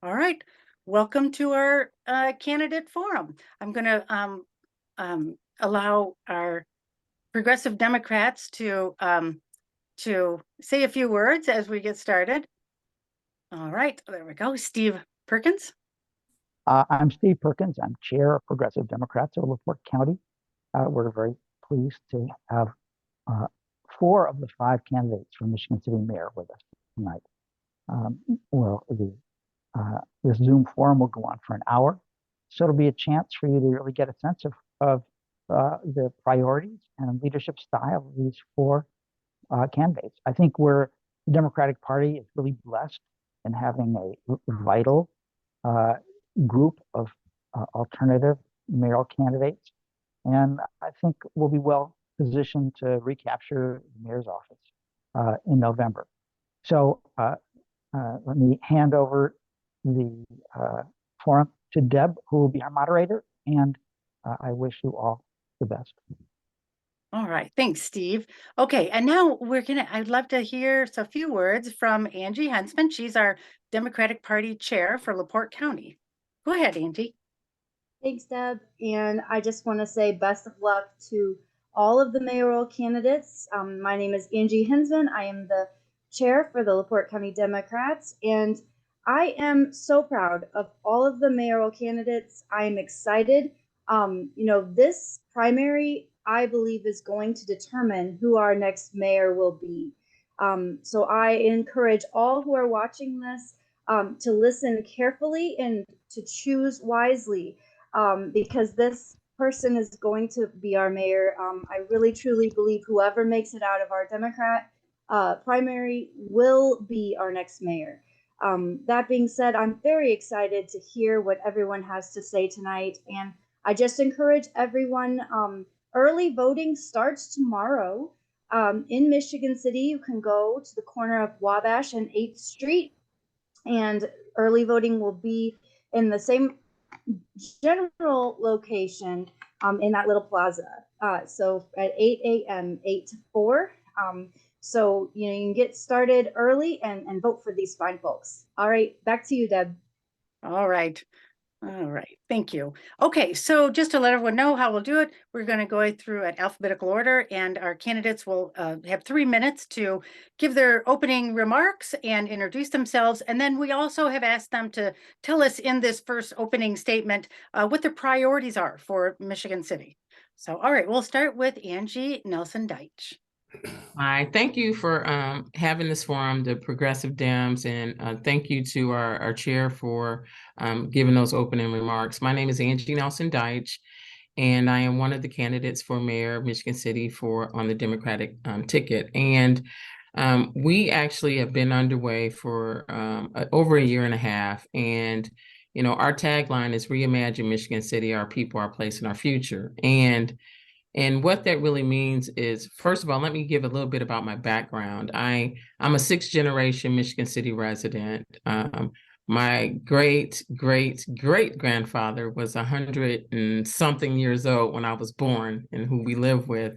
All right. Welcome to our candidate forum. I'm going to allow our progressive Democrats to say a few words as we get started. All right, there we go. Steve Perkins. I'm Steve Perkins. I'm chair of Progressive Democrats of LaPorte County. We're very pleased to have uh, 4 of the 5 candidates for Michigan City Mayor with us tonight. Well, this Zoom forum will go on for an hour, so it'll be a chance for you to really get a sense of the priorities and leadership style of these 4 candidates. I think the Democratic Party is really blessed in having a vital uh, group of alternative mayoral candidates, and I think we'll be well positioned to recapture the mayor's office in November. So let me hand over the forum to Deb, who will be our moderator, and I wish you all the best. All right, thanks, Steve. Okay, and now I'd love to hear a few words from Angie Hensman. She's our Democratic Party chair for LaPorte County. Go ahead, Angie. Thanks, Deb. And I just want to say best of luck to all of the mayoral candidates. My name is Angie Hensman. I am the chair for the LaPorte County Democrats, and I am so proud of all of the mayoral candidates. I am excited. This primary, I believe, is going to determine who our next mayor will be. So I encourage all who are watching this to listen carefully and to choose wisely, because this person is going to be our mayor. I really truly believe whoever makes it out of our Democrat primary will be our next mayor. That being said, I'm very excited to hear what everyone has to say tonight, and I just encourage everyone. Early voting starts tomorrow in Michigan City. You can go to the corner of Wabash and 8th Street, and early voting will be in the same general location in that little plaza. So at 8 a.m., 8 to 4. So you can get started early and vote for these fine folks. All right, back to you, Deb. All right. All right, thank you. Okay, so just to let everyone know how we'll do it, we're going to go through at alphabetical order, and our candidates will have 3 minutes to give their opening remarks and introduce themselves. And then we also have asked them to tell us in this first opening statement what their priorities are for Michigan City. So, all right, we'll start with Angie Nelson Deitch. Hi, thank you for having this forum, the Progressive Dems, and thank you to our chair for giving those opening remarks. My name is Angie Nelson Deitch, and I am one of the candidates for mayor of Michigan City on the Democratic ticket. And we actually have been underway for over a year and a half. And, our tagline is Reimagine Michigan City, our people, our place, and our future. And what that really means is, first of all, let me give a little bit about my background. I'm a 6th-generation Michigan City resident. My great-great-great-grandfather was 100 and something years old when I was born, and who we lived with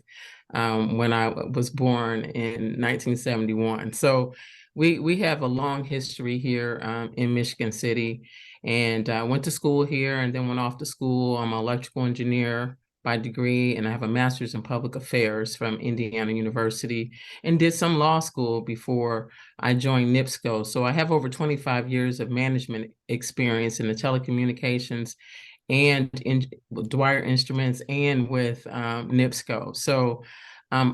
when I was born in 1971. So we have a long history here in Michigan City, and I went to school here and then went off to school. I'm an electrical engineer by degree, and I have a master's in public affairs from Indiana University, and did some law school before I joined NIPSCO. So I have over 25 years of management experience in the telecommunications and in Dwyer Instruments and with NIPSCO. So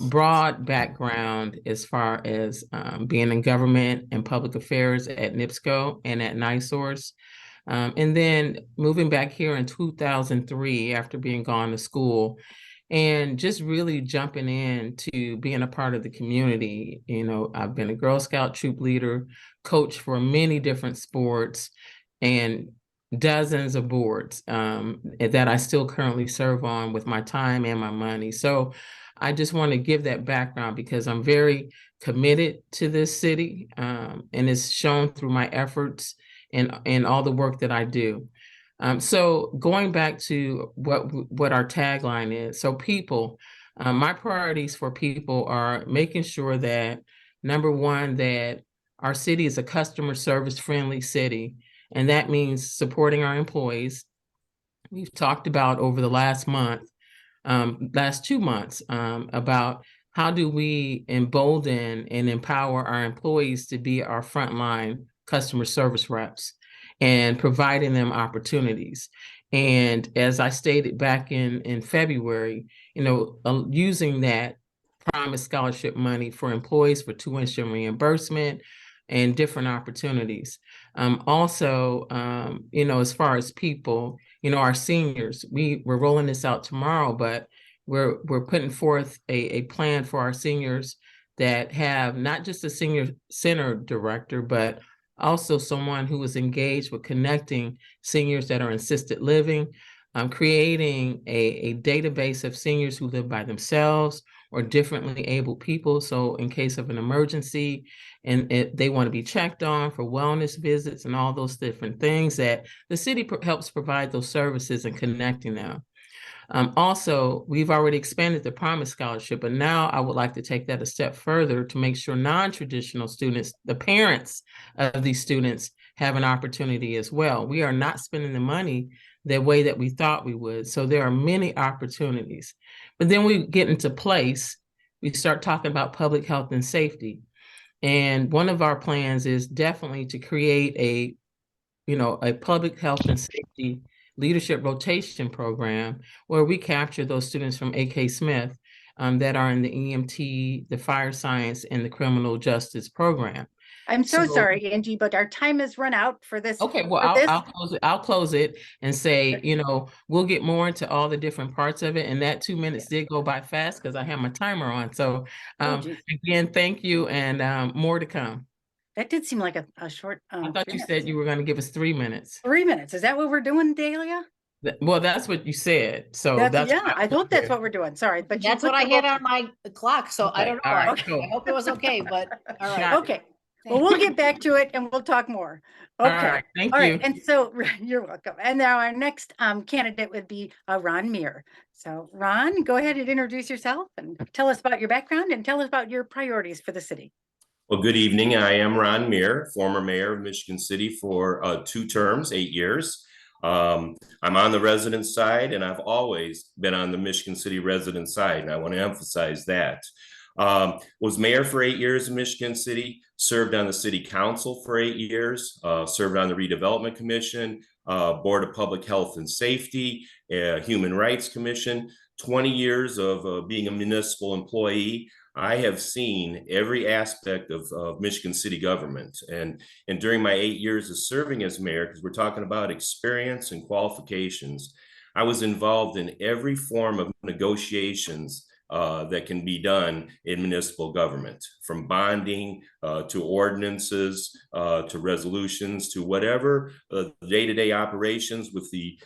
broad background as far as being in government and public affairs at NIPSCO and at NiSource. And then moving back here in 2003 after being gone to school, and just really jumping in to being a part of the community. I've been a Girl Scout troop leader, coach for many different sports, and dozens of boards that I still currently serve on with my time and my money. So I just want to give that background because I'm very committed to this city, and it's shown through my efforts and all the work that I do. So going back to what our tagline is, so people, my priorities for people are making sure that, number one, that our city is a customer service friendly city, and that means supporting our employees. We've talked about over the last last 2 months, about how do we embolden and empower our employees to be our frontline customer service reps and providing them opportunities. And as I stated back in February, using that Promise Scholarship money for employees for tuition reimbursement and different opportunities. Also, as far as people, our seniors, we're rolling this out tomorrow, but we're putting forth a plan for our seniors that have not just a senior center director, but also someone who is engaged with connecting seniors that are in assisted living, creating a database of seniors who live by themselves or differently abled people. So in case of an emergency and they want to be checked on for wellness visits and all those different things, that the city helps provide those services and connecting them. Also, we've already expanded the Promise Scholarship, but now I would like to take that a step further to make sure non-traditional students, the parents of these students, have an opportunity as well. We are not spending the money the way that we thought we would. So there are many opportunities. But then we get into place, we start talking about public health and safety. And one of our plans is definitely to create a public health and safety leadership rotation program where we capture those students from AK Smith that are in the EMT, the fire science, and the criminal justice program. I'm so sorry, Angie, but our time has run out for this. Okay, well, I'll close it and say, we'll get more into all the different parts of it. And that 2 minutes did go by fast because I have my timer on. So again, thank you, and more to come. That did seem like a short. I thought you said you were going to give us 3 minutes. 3 minutes. Is that what we're doing, Dahlia? Well, that's what you said. So I hope that's what we're doing. Sorry, but that's what I had on my clock. So I don't know. Right, I hope it was okay, but all right. Okay. Well, we'll get back to it and we'll talk more. Okay. All right. Thank you. Right. And so you're welcome. And now our next candidate would be Ron Meir. So Ron, go ahead and introduce yourself and tell us about your background and tell us about your priorities for the city. Well, good evening. I am Ron Meir, former mayor of Michigan City for 2 terms, 8 years. I'm on the resident side, and I've always been on the Michigan City resident side, and I want to emphasize that. Was mayor for 8 years in Michigan City, served on the city council for 8 years, served on the redevelopment commission, board of public health and safety, human rights commission, 20 years of being a municipal employee. I have seen every aspect of Michigan city government. And during my 8 years of serving as mayor, because we're talking about experience and qualifications, I was involved in every form of negotiations that can be done in municipal government, from bonding to ordinances to resolutions to whatever day-to-day operations with the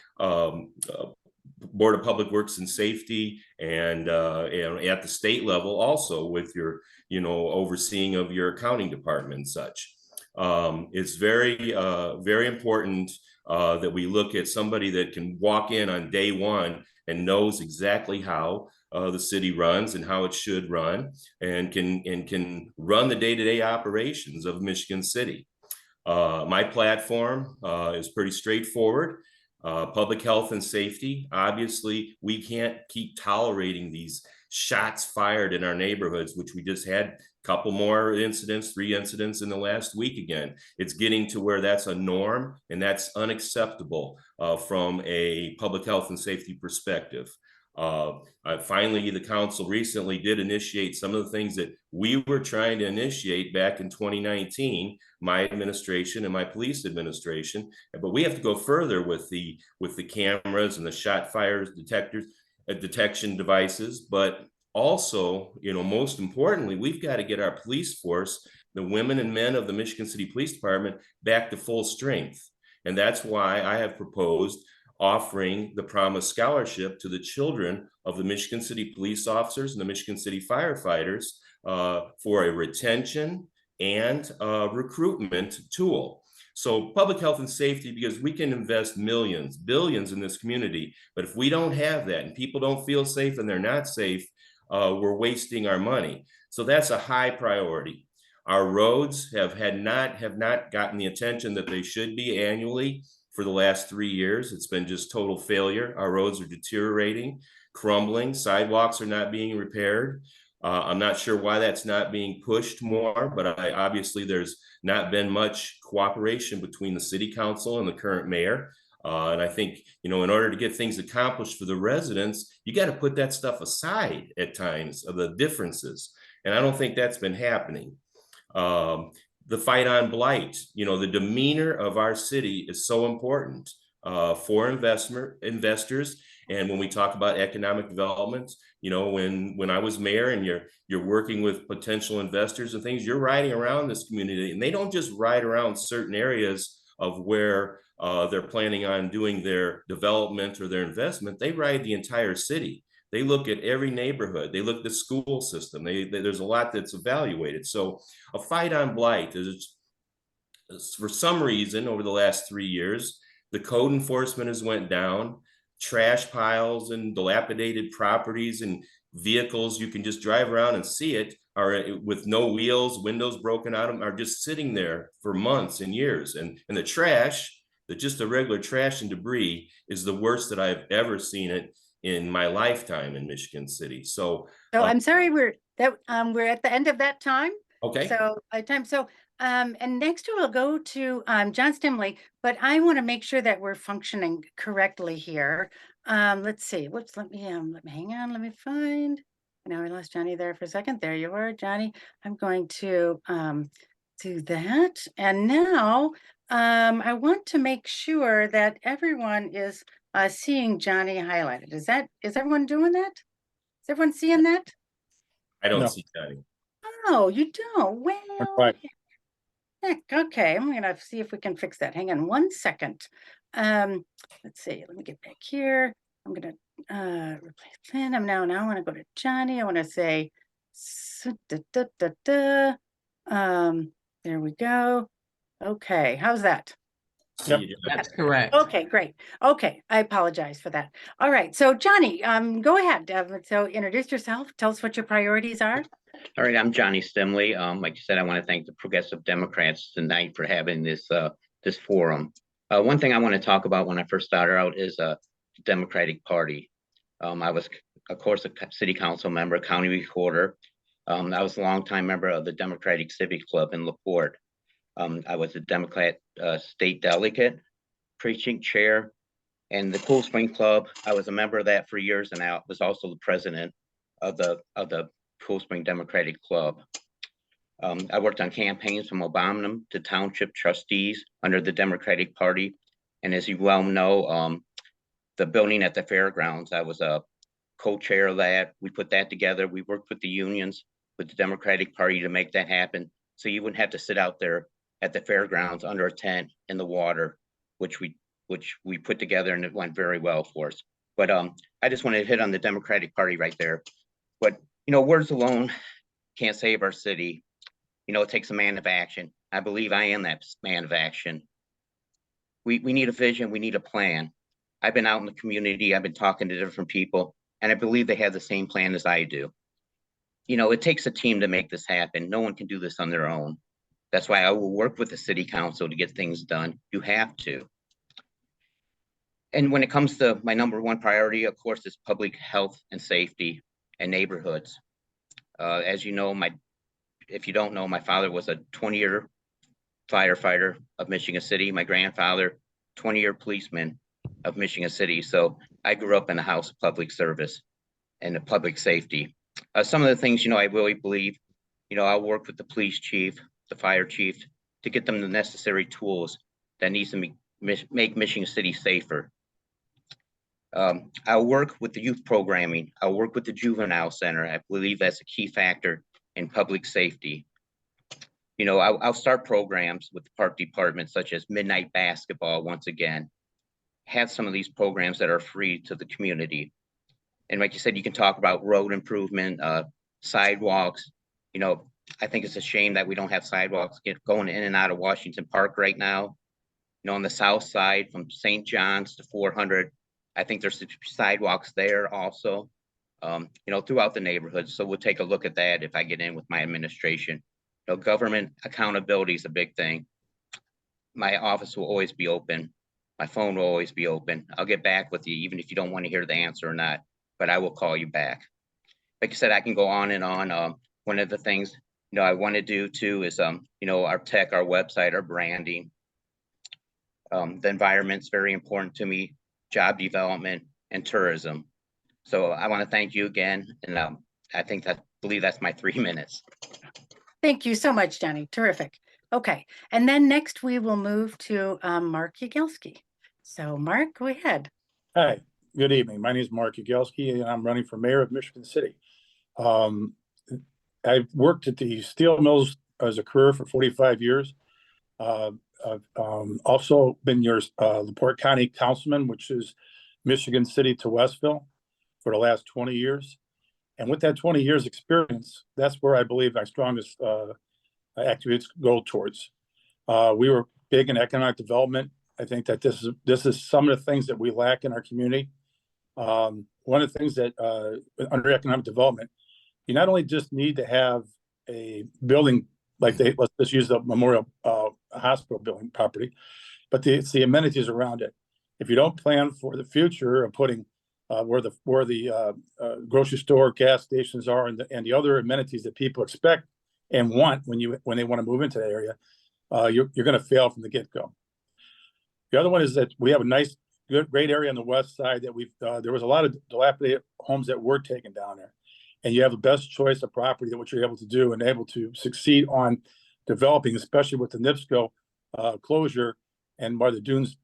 Board of Public Works and Safety, and at the state level also with your overseeing of your accounting department and such. It's very important that we look at somebody that can walk in on day one and knows exactly how the city runs and how it should run, and can run the day-to-day operations of Michigan City. My platform is pretty straightforward. Public health and safety. Obviously, we can't keep tolerating these shots fired in our neighborhoods, which we just had a couple more incidents, 3 incidents in the last week again. It's getting to where that's a norm, and that's unacceptable from a public health and safety perspective. Finally, the council recently did initiate some of the things that we were trying to initiate back in 2019, my administration and my police administration. But we have to go further with the cameras and the shot fires detectors, detection devices. But also, most importantly, we've got to get our police force, the women and men of the Michigan City Police Department, back to full strength. And that's why I have proposed offering the Promise Scholarship to the children of the Michigan City police officers and the Michigan City firefighters for a retention and recruitment tool. So public health and safety, because we can invest millions, billions in this community, but if we don't have that and people don't feel safe and they're not safe, we're wasting our money. So that's a high priority. Our roads have not gotten the attention that they should be annually for the last 3 years. It's been just total failure. Our roads are deteriorating, crumbling. Sidewalks are not being repaired. I'm not sure why that's not being pushed more, but obviously there's not been much cooperation between the city council and the current mayor. And I think, in order to get things accomplished for the residents, you got to put that stuff aside at times of the differences. And I don't think that's been happening. The fight on blight, the demeanor of our city is so important for investors. And when we talk about economic development, when I was mayor and you're working with potential investors and things, you're riding around this community, and they don't just ride around certain areas of where they're planning on doing their development or their investment. They ride the entire city. They look at every neighborhood. They look at the school system. There's a lot that's evaluated. So a fight on blight is, for some reason, over the last 3 years, the code enforcement has went down. Trash piles and dilapidated properties and vehicles, you can just drive around and see it, are with no wheels, windows broken out of them, are just sitting there for months and years. And the trash, just the regular trash and debris, is the worst that I've ever seen it in my lifetime in Michigan City. So I'm sorry, we're at the end of that time. Okay. So and next we'll go to John Stimley, but I want to make sure that we're functioning correctly here. Let's see. Let me hang on. Let me find. Now I lost Johnny there for a second. There you are, Johnny. I'm going to do that. And now I want to make sure that everyone is seeing Johnny highlighted. Is everyone doing that? Is everyone seeing that? I don't No. see Johnny. Oh, you don't? Well, Right. heck, okay, I'm gonna see if we can fix that. Hang on 1 second. Let's see, let me get back here. I'm gonna replace Finn. I want to go to Johnny. I want to say there we go. Okay, how's that? See you, Johnny. That's correct. Okay, great. Okay, I apologize for that. All right, so Johnny, go ahead. So introduce yourself. Tell us what your priorities are. All right, I'm Johnny Stimley. Like you said, I want to thank the Progressive Democrats tonight for having this this forum. One thing I want to talk about when I first started out is the Democratic Party. I was, of course, a city council member, county recorder. I was a longtime member of the Democratic Civic Club in LaPorte. I was a Democrat state delegate, precinct chair, and the Cool Spring Club. I was a member of that for years, and I was also the president of the Cool Spring Democratic Club. I worked on campaigns from Obama to township trustees under the Democratic Party. And as you well know, the building at the fairgrounds, I was a co-chair of that. We put that together. We worked with the unions, with the Democratic Party to make that happen. So you wouldn't have to sit out there at the fairgrounds under a tent in the water, which we put together, and it went very well for us. But I just wanted to hit on the Democratic Party right there. But words alone can't save our city. It takes a man of action. I believe I am that man of action. We need a vision. We need a plan. I've been out in the community. I've been talking to different people, and I believe they have the same plan as I do. It takes a team to make this happen. No one can do this on their own. That's why I will work with the city council to get things done. You have to. And when it comes to my number one priority, of course, is public health and safety and neighborhoods. As you know, if you don't know, my father was a 20-year firefighter of Michigan City. My grandfather, 20-year policeman of Michigan City. So I grew up in a house of public service and public safety. Some of the things, I really believe, I'll work with the police chief, the fire chief, to get them the necessary tools that needs to make Michigan City safer. I'll work with the youth programming. I'll work with the juvenile center. I believe that's a key factor in public safety. I'll start programs with the park department, such as midnight basketball once again. Have some of these programs that are free to the community. And like you said, you can talk about road improvement, sidewalks. I think it's a shame that we don't have sidewalks going in and out of Washington Park right now. On the south side from St. John's to 400, I think there's sidewalks there also, throughout the neighborhood. So we'll take a look at that if I get in with my administration. government accountability is a big thing. My office will always be open. My phone will always be open. I'll get back with you, even if you don't want to hear the answer or not, but I will call you back. Like I said, I can go on and on. One of the things, I want to do too is, our tech, our website, our branding. The environment's very important to me, job development and tourism. So I want to thank you again. And I believe that's my 3 minutes. Thank you so much, Johnny. Terrific. Okay. And then next we will move to Mark Yagelski. So Mark, go ahead. Hi, good evening. My name is Mark Yagelski, and I'm running for mayor of Michigan City. I've worked at the steel mills as a career for 45 years. I've also been your LaPorte County councilman, which is Michigan City to Westville, for the last 20 years. And with that 20 years experience, that's where I believe my strongest activities go towards. We were big in economic development. I think that this is some of the things that we lack in our community. One of the things that under economic development, you not only just need to have a building like let's just use the Memorial Hospital building property, but it's the amenities around it. If you don't plan for the future of putting where the grocery store, gas stations are, and the other amenities that people expect and want when they want to move into that area, you're going to fail from the get-go. The other one is that we have a nice, great area on the west side that there was a lot of dilapidated homes that were taken down there. And you have the best choice of property that what you're able to do and able to succeed on developing, especially with the NIPSCO closure and where the dunes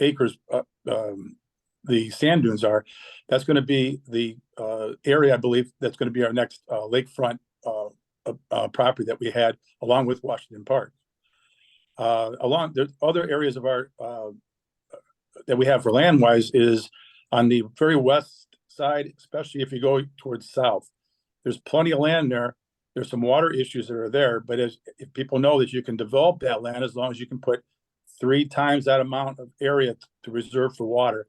acres, the sand dunes are. That's going to be the area, I believe, that's going to be our next lakefront property that we had along with Washington Park. There's other areas of our that we have for land wise is on the very west side, especially if you go towards south. There's plenty of land there. There's some water issues that are there, but if people know that you can develop that land as long as you can put 3 times that amount of area to reserve for water.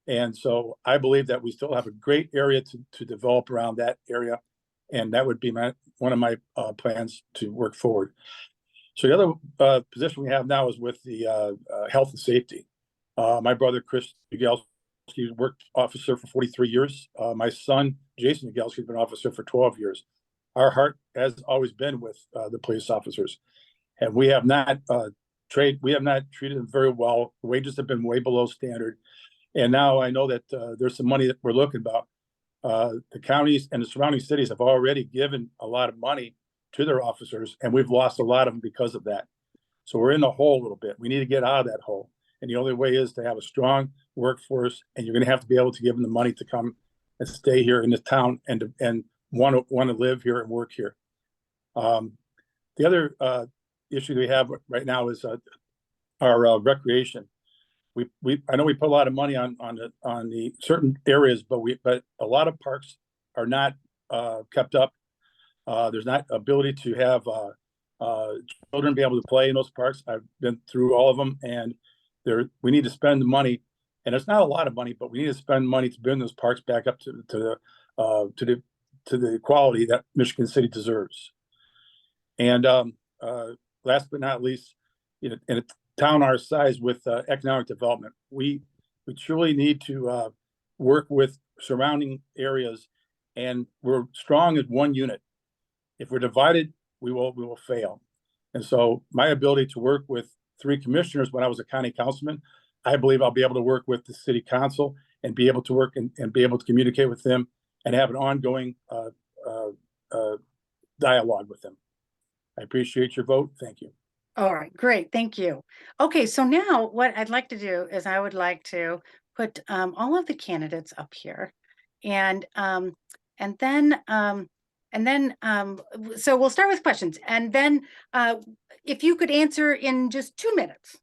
And so I believe that we still have a great area to develop around that area. And that would be one of my plans to work forward. So the other position we have now is with the health and safety. My brother, Chris Yagelski, worked officer for 43 years. My son, Jason Yagelski, has been officer for 12 years. Our heart has always been with the police officers. And we have not treated them very well. Wages have been way below standard. And now I know that there's some money that we're looking about. The counties and the surrounding cities have already given a lot of money to their officers, and we've lost a lot of them because of that. So we're in the hole a little bit. We need to get out of that hole. And the only way is to have a strong workforce, and you're going to have to be able to give them the money to come and stay here in the town and want to live here and work here. The other issue we have right now is our recreation. I know we put a lot of money on the certain areas, but a lot of parks are not kept up. There's not ability to have children be able to play in those parks. I've been through all of them, and we need to spend the money, and it's not a lot of money, but we need to spend money to bring those parks back up to the quality that Michigan City deserves. And last but not least, in a town our size with economic development, we truly need to work with surrounding areas, and we're strong as one unit. If we're divided, we will fail. And so my ability to work with 3 commissioners when I was a county councilman, I believe I'll be able to work with the city council and be able to work and be able to communicate with them and have an ongoing dialogue with them. I appreciate your vote. Thank you. All right, great. Thank you. Okay, so now what I'd like to do is I would like to put all of the candidates up here, and then so we'll start with questions, and then if you could answer in just 2 minutes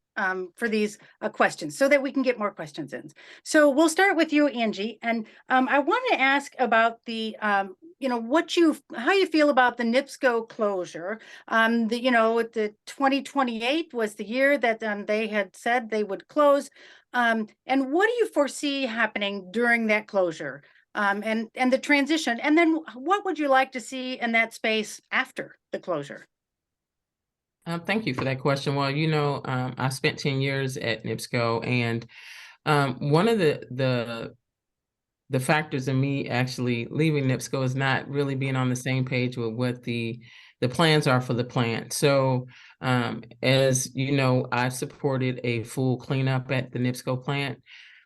for these questions so that we can get more questions in. So we'll start with you, Angie, and I want to ask about the how you feel about the NIPSCO closure. The 2028 was the year that they had said they would close. And what do you foresee happening during that closure? and the transition. And then what would you like to see in that space after the closure? Thank you for that question. Well, I spent 10 years at NIPSCO, and one of the factors in me actually leaving NIPSCO is not really being on the same page with what the plans are for the plant. So, as you know, I've supported a full cleanup at the NIPSCO plant.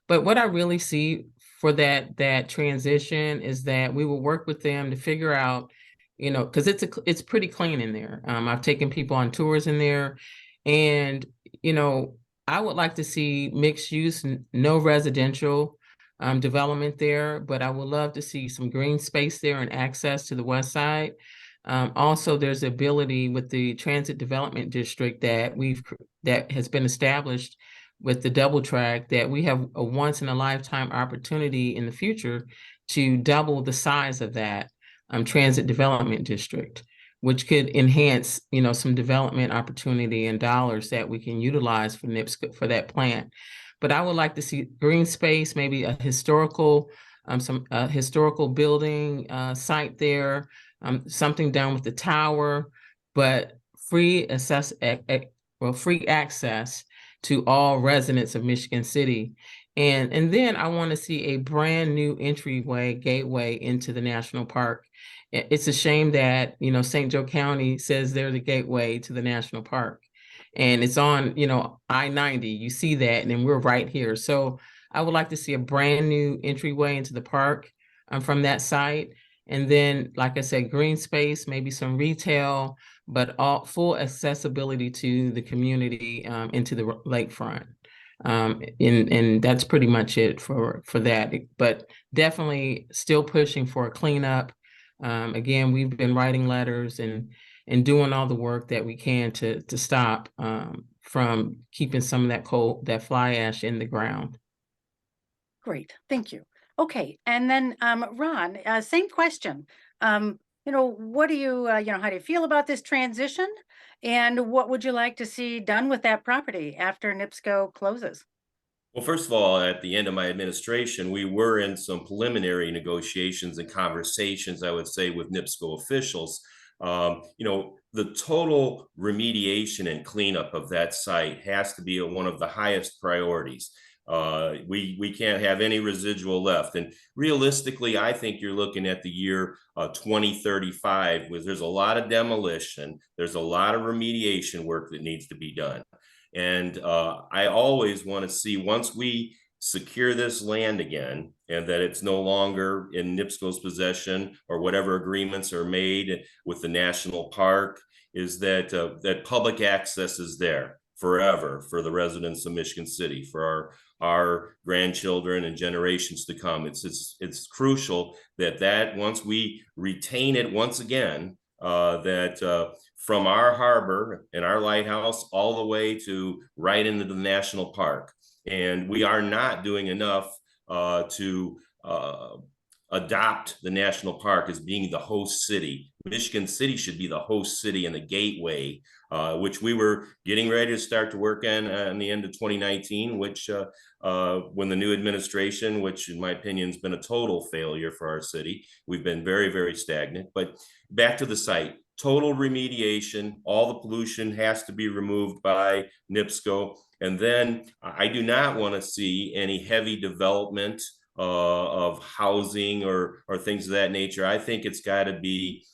But what I really see for that transition is that we will work with them to figure out, because it's pretty clean in there. I've taken people on tours in there, and I would like to see mixed use, no residential development there, but I would love to see some green space there and access to the west side. Also, there's the ability with the transit development district that has been established with the double track, that we have a once in a lifetime opportunity in the future to double the size of that transit development district, which could enhance, some development opportunity and dollars that we can utilize for NIPSCO for that plant. But I would like to see green space, maybe a historical, some historical building site there, something done with the tower, but free access to all residents of Michigan City. And then I want to see a brand new entryway, gateway into the national park. It's a shame that, St. Joe County says they're the gateway to the national park. And it's on, I-90. You see that, and then we're right here. So I would like to see a brand new entryway into the park from that site. And then, like I said, green space, maybe some retail, but all full accessibility to the community into the lakefront. And that's pretty much it for that. But definitely still pushing for a cleanup. Again, we've been writing letters and doing all the work that we can to stop from keeping some of that fly ash in the ground. Great, thank you. Okay, and then Ron, same question. What do you, how do you feel about this transition? And what would you like to see done with that property after NIPSCO closes? Well, first of all, at the end of my administration, we were in some preliminary negotiations and conversations, I would say, with NIPSCO officials. The total remediation and cleanup of that site has to be one of the highest priorities. We can't have any residual left. And realistically, I think you're looking at the year 2035, where there's a lot of demolition, there's a lot of remediation work that needs to be done. And I always want to see, once we secure this land again, and that it's no longer in NIPSCO's possession, or whatever agreements are made with the national park, is that that public access is there forever for the residents of Michigan City, for our grandchildren and generations to come. It's crucial that once we retain it once again, that from our harbor and our lighthouse all the way to right into the national park. And we are not doing enough to adopt the national park as being the host city. Michigan City should be the host city and the gateway, which we were getting ready to start to work on in the end of 2019, which when the new administration, which in my opinion has been a total failure for our city, we've been very, very stagnant. But back to the site, total remediation, all the pollution has to be removed by NIPSCO. And then I do not want to see any heavy development of housing or things of that nature. I think it's got to be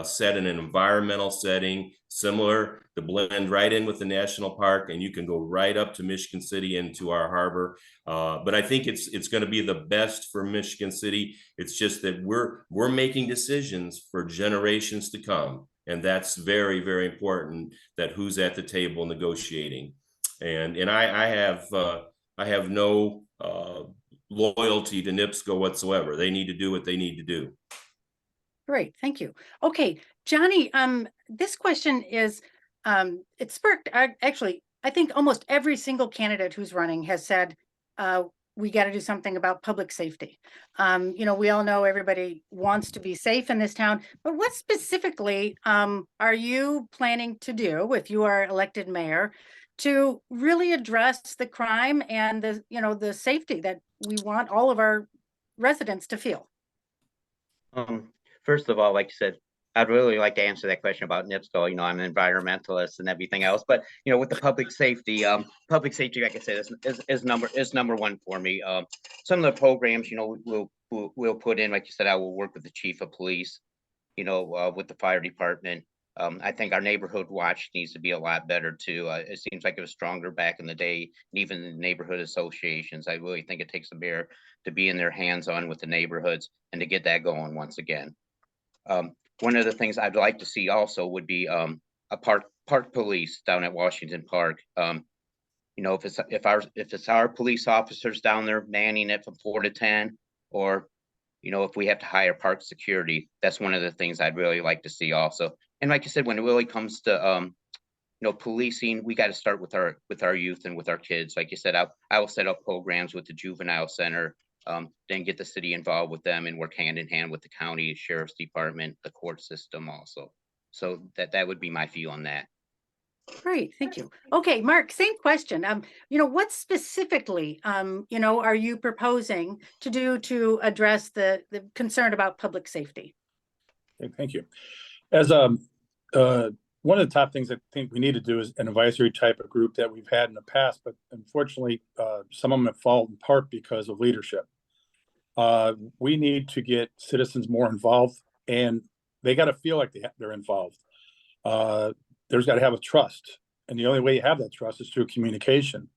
set in an environmental setting, similar to blend right in with the national park, and you can go right up to Michigan City into our harbor. But I think it's going to be the best for Michigan City. It's just that we're making decisions for generations to come, and that's very, very important. That who's at the table negotiating, and I have no loyalty to NIPSCO whatsoever. They need to do what they need to do. Great, thank you. Okay, Johnny, this question is, it sparked, actually, I think almost every single candidate who's running has said, we got to do something about public safety. We all know everybody wants to be safe in this town, but what specifically are you planning to do if you are elected mayor to really address the crime and the safety that we want all of our residents to feel? First of all, like you said, I'd really like to answer that question about NIPSCO. You know, I'm an environmentalist and everything else, but you know, with the public safety, like I said, is number one for me. Some of the programs, you know, we'll put in, like you said, I will work with the chief of police, you know, with the fire department. I think our neighborhood watch needs to be a lot better too. It seems like it was stronger back in the day, and even the neighborhood associations. I really think it takes a mayor to be in their hands on with the neighborhoods and to get that going once again. One of the things I'd like to see also would be a park police down at Washington Park. You know, if it's our police officers down there manning it from 4 to 10, or you know, if we have to hire park security, that's one of the things I'd really like to see also. And like you said, when it really comes to you know, policing, we got to start with our youth and with our kids. Like you said, I will set up programs with the juvenile center, then get the city involved with them and work hand in hand with the county sheriff's department, the court system also. So that would be my view on that. Great, thank you. Okay, Mark, same question. You know, what specifically, you know, are you proposing to do to address the concern about public safety? Okay, thank you. As one of the top things I think we need to do is an advisory type of group that we've had in the past, but unfortunately, some of them have fallen apart because of leadership. We need to get citizens more involved, and they got to feel like they're involved. There's got to have a trust, and the only way you have that trust is through communication.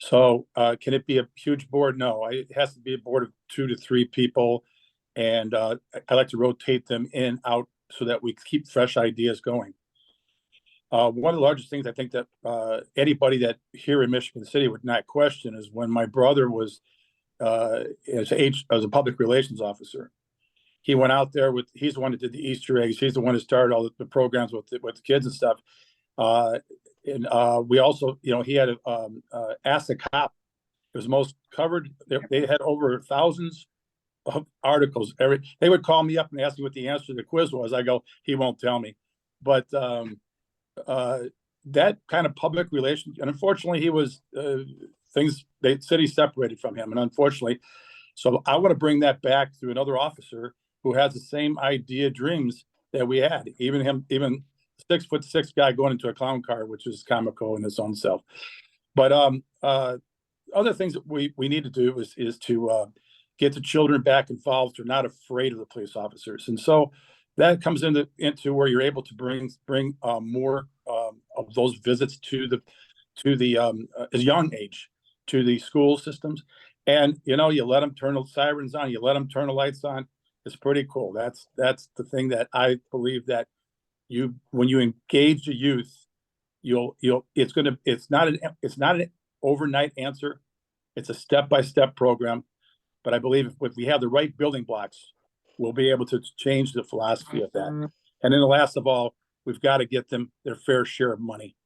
So can it be a huge board? No, it has to be a board of 2 to 3 people, and I like to rotate them in and out so that we keep fresh ideas going. One of the largest things I think that anybody that here in Michigan City would not question is when my brother was as a public relations officer. He went out there he's the one that did the Easter eggs. He's the one who started all the programs with the kids and stuff. We also, you know, he had Ask the Cop. It was most covered. They had over thousands of articles. They would call me up and ask me what the answer to the quiz was. I go, he won't tell me. But that kind of public relations, and unfortunately, he was city separated from him, and unfortunately, so I want to bring that back through another officer who has the same idea, dreams that we had. Even 6'6" guy going into a clown car, which is comical in its own self. But other things that we need to do is to get the children back involved. They're not afraid of the police officers, and so that comes into where you're able to bring more of those visits to the as young age to the school systems. And you know, you let them turn the sirens on, you let them turn the lights on. It's pretty cool. That's the thing that I believe that when you engage the youth, it's not an overnight answer. It's a step-by-step program. But I believe if we have the right building blocks, we'll be able to change the philosophy of that. And then the last of all, we've got to get them their fair share of money.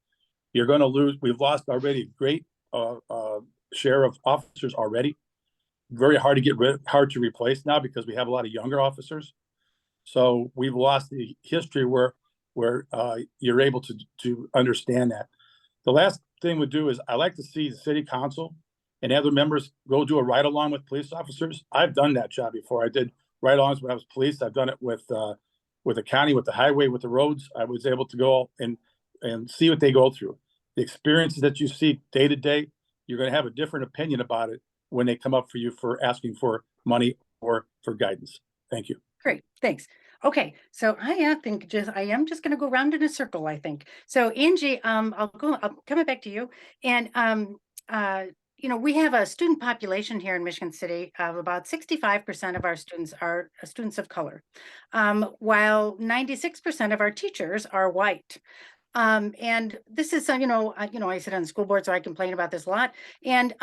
You're going to lose. We've lost already a great share of officers already. Very hard to get hard to replace now because we have a lot of younger officers. So we've lost the history where you're able to understand that. The last thing we do is I like to see the city council and other members go do a ride along with police officers. I've done that job before. I did ride alongs when I was police. I've done it with the county, with the highway, with the roads. I was able to go and see what they go through. The experiences that you see day to day, you're going to have a different opinion about it when they come up for you for asking for money or for guidance. Thank you. Great, thanks. Okay, so I am just going to go around in a circle, I think. So Angie, I'm coming back to you. And you know, we have a student population here in Michigan City of about 65% of our students are students of color, while 96% of our teachers are white. And this is, you know, I sit on the school board, so I complain about this a lot. And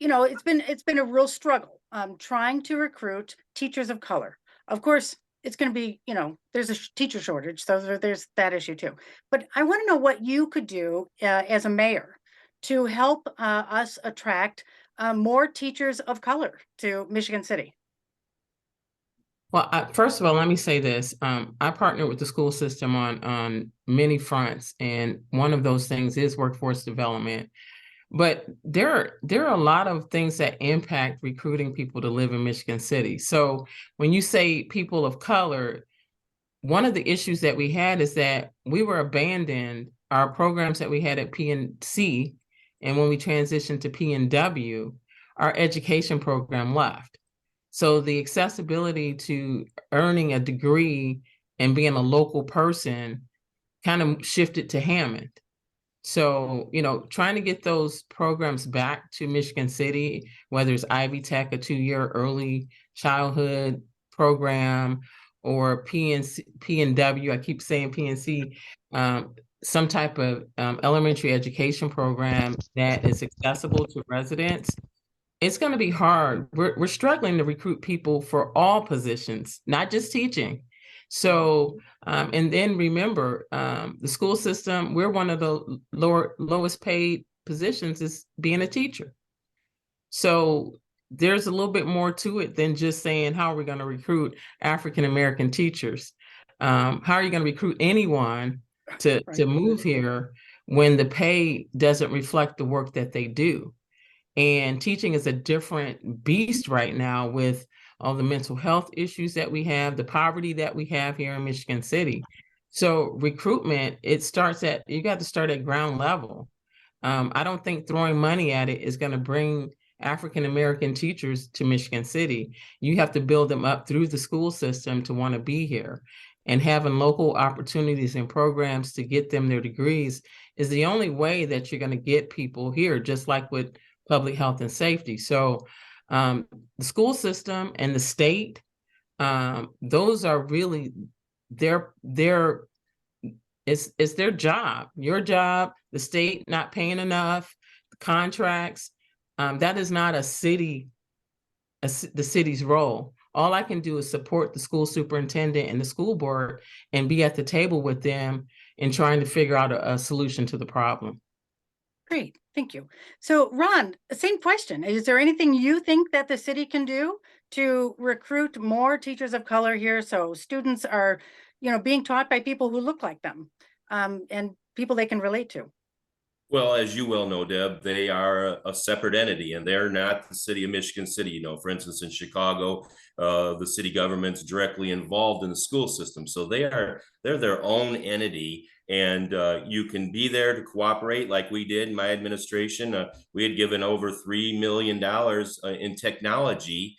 you know, it's been a real struggle trying to recruit teachers of color. Of course, it's going to be, you know, there's a teacher shortage, so there's that issue too. But I want to know what you could do as a mayor to help us attract more teachers of color to Michigan City. Well, first of all, let me say this. I partner with the school system on many fronts, and one of those things is workforce development. But there are a lot of things that impact recruiting people to live in Michigan City. So when you say people of color, one of the issues that we had is that we were abandoned our programs that we had at PNC, and when we transitioned to PNW, our education program left. So the accessibility to earning a degree and being a local person kind of shifted to Hammond. So, trying to get those programs back to Michigan City, whether it's Ivy Tech, a 2-year early childhood program, or PNW, I keep saying PNC, some type of elementary education program that is accessible to residents, it's going to be hard. We're struggling to recruit people for all positions, not just teaching. So, and then remember, the school system, we're one of the lowest paid positions is being a teacher. So there's a little bit more to it than just saying, how are we going to recruit African-American teachers? How are you going to recruit anyone to move here when the pay doesn't reflect the work that they do? And teaching is a different beast right now with all the mental health issues that we have, the poverty that we have here in Michigan City. So recruitment, you got to start at ground level. I don't think throwing money at it is going to bring African-American teachers to Michigan City. You have to build them up through the school system to want to be here. And having local opportunities and programs to get them their degrees is the only way that you're going to get people here, just like with public health and safety. So the school system and the state, those are really it's their job, your job, the state not paying enough, the contracts. That is not the city's role. All I can do is support the school superintendent and the school board and be at the table with them and trying to figure out a solution to the problem. Great, thank you. So Ron, same question. Is there anything you think that the city can do to recruit more teachers of color here so students are, being taught by people who look like them, and people they can relate to? Well, as you well know, Deb, they are a separate entity and they're not the city of Michigan City. For instance, in Chicago, the city government's directly involved in the school system. So they're their own entity, and you can be there to cooperate like we did in my administration. We had given over $3 million in technology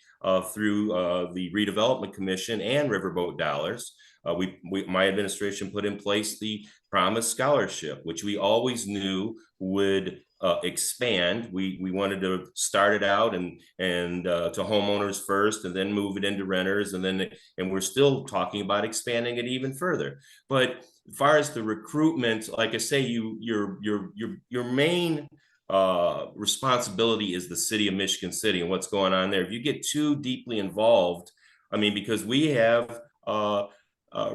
through the Redevelopment Commission and Riverboat dollars. My administration put in place the Promise Scholarship, which we always knew would expand. We wanted to start it out and to homeowners first, and then move it into renters, and we're still talking about expanding it even further. But as far as the recruitment, like I say, your main responsibility is the city of Michigan City and what's going on there. If you get too deeply involved, because we have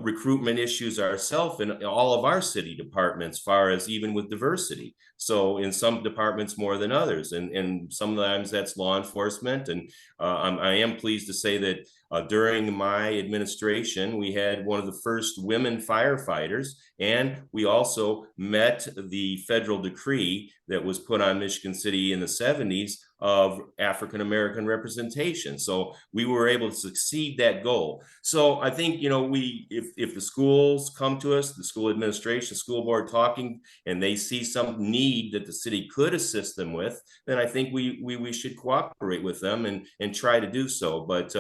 recruitment issues ourselves in all of our city departments, as far as even with diversity. So in some departments more than others, and sometimes that's law enforcement. And I am pleased to say that during my administration, we had one of the first women firefighters, and we also met the federal decree that was put on Michigan City in the 70s of African-American representation. So we were able to succeed that goal. So I think, if the schools come to us, the school administration, school board talking, and they see some need that the city could assist them with, then I think we should cooperate with them and try to do so. But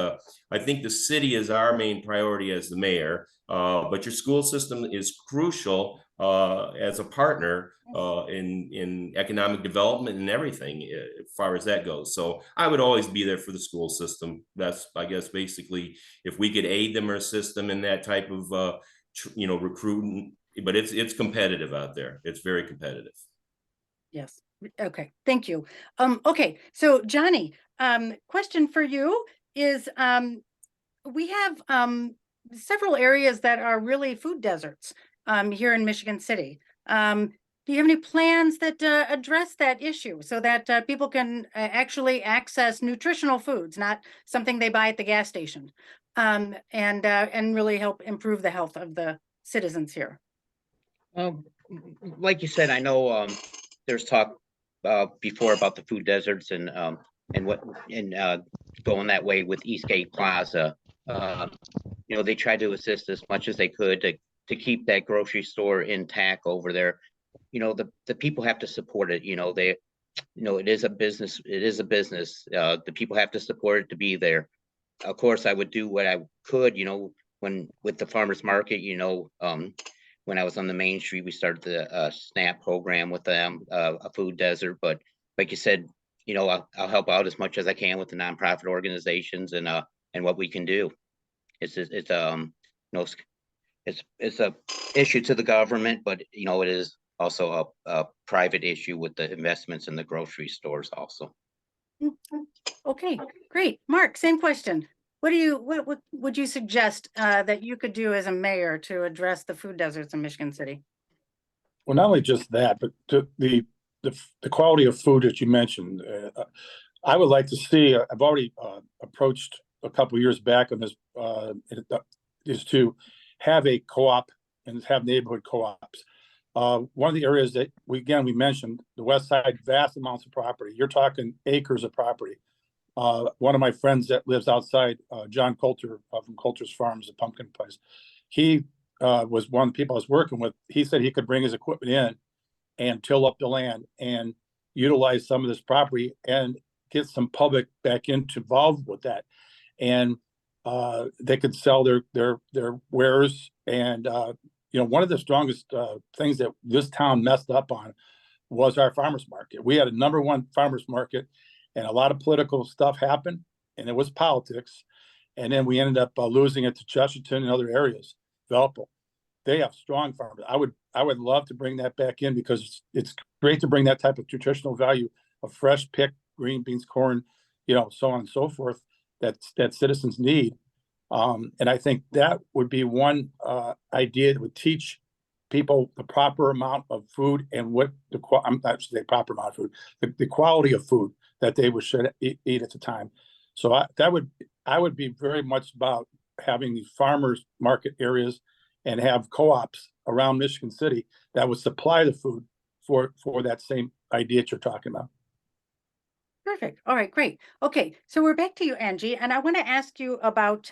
I think the city is our main priority as the mayor, but your school system is crucial as a partner in economic development and everything as far as that goes. So I would always be there for the school system. That's, I guess, basically, if we could aid them or assist them in that type of recruiting. But it's competitive out there. It's very competitive. Yes. Okay. Thank you. Okay. So Johnny, question for you is, we have several areas that are really food deserts here in Michigan City. Do you have any plans that address that issue so that people can actually access nutritional foods, not something they buy at the gas station, and really help improve the health of the citizens here? Like you said, I know there's talk before about the food deserts and going that way with Eastgate Plaza. They tried to assist as much as they could to keep that grocery store intact over there. The people have to support it. It is a business. It is a business. The people have to support it to be there. Of course, I would do what I could, when with the farmers market, when I was on the Main Street, we started the SNAP program with them, a food desert. But like you said, I'll help out as much as I can with the nonprofit organizations and what we can do. It's a issue to the government, but it is also a private issue with the investments in the grocery stores also. Okay, great. Mark, same question. What would you suggest that you could do as a mayor to address the food deserts in Michigan City? Well, not only just that, but the quality of food that you mentioned. I would like to see, I've already approached a couple of years back on this, is to have a co-op and have neighborhood co-ops. One of the areas that we mentioned, the West Side, vast amounts of property. You're talking acres of property. One of my friends that lives outside, John Coulter from Coulter's Farms, a pumpkin place, he was one of the people I was working with. He said he could bring his equipment in and till up the land and utilize some of this property and get some public back involved with that. And they could sell their wares. And one of the strongest things that this town messed up on was our farmers market. We had a #1 farmers market, and a lot of political stuff happened, and it was politics. And then we ended up losing it to Chesterton and other areas. Valpo, they have strong farmers. I would love to bring that back in, because it's great to bring that type of nutritional value of fresh picked green beans, corn, so on and so forth that citizens need. And I think that would be one idea that would teach people the proper amount of food and I'm not saying proper amount of food, the quality of food that they should eat at the time. So I would be very much about having these farmers market areas and have co-ops around Michigan City that would supply the food for that same idea that you're talking about. Perfect. All right, great. Okay, so we're back to you, Angie, and I want to ask you about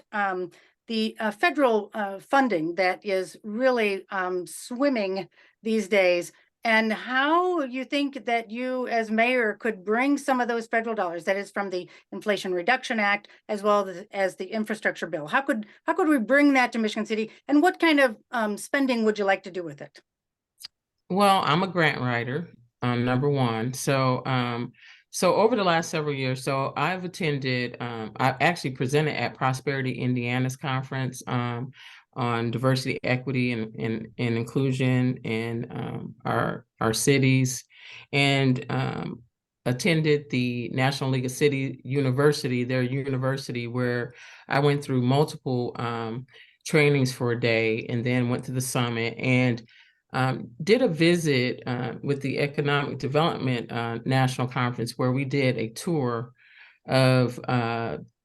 the federal funding that is really swimming these days, and how you think that you as mayor could bring some of those federal dollars, that is from the Inflation Reduction Act as well as the infrastructure bill. How could we bring that to Michigan City, and what kind of spending would you like to do with it? Well, I'm a grant writer, #1. So over the last several years, so I've attended, I actually presented at Prosperity Indiana's conference on diversity, equity, and inclusion in our cities, and attended the National League of City University, their university, where I went through multiple trainings for a day, and then went to the summit and did a visit with the Economic Development National Conference, where we did a tour of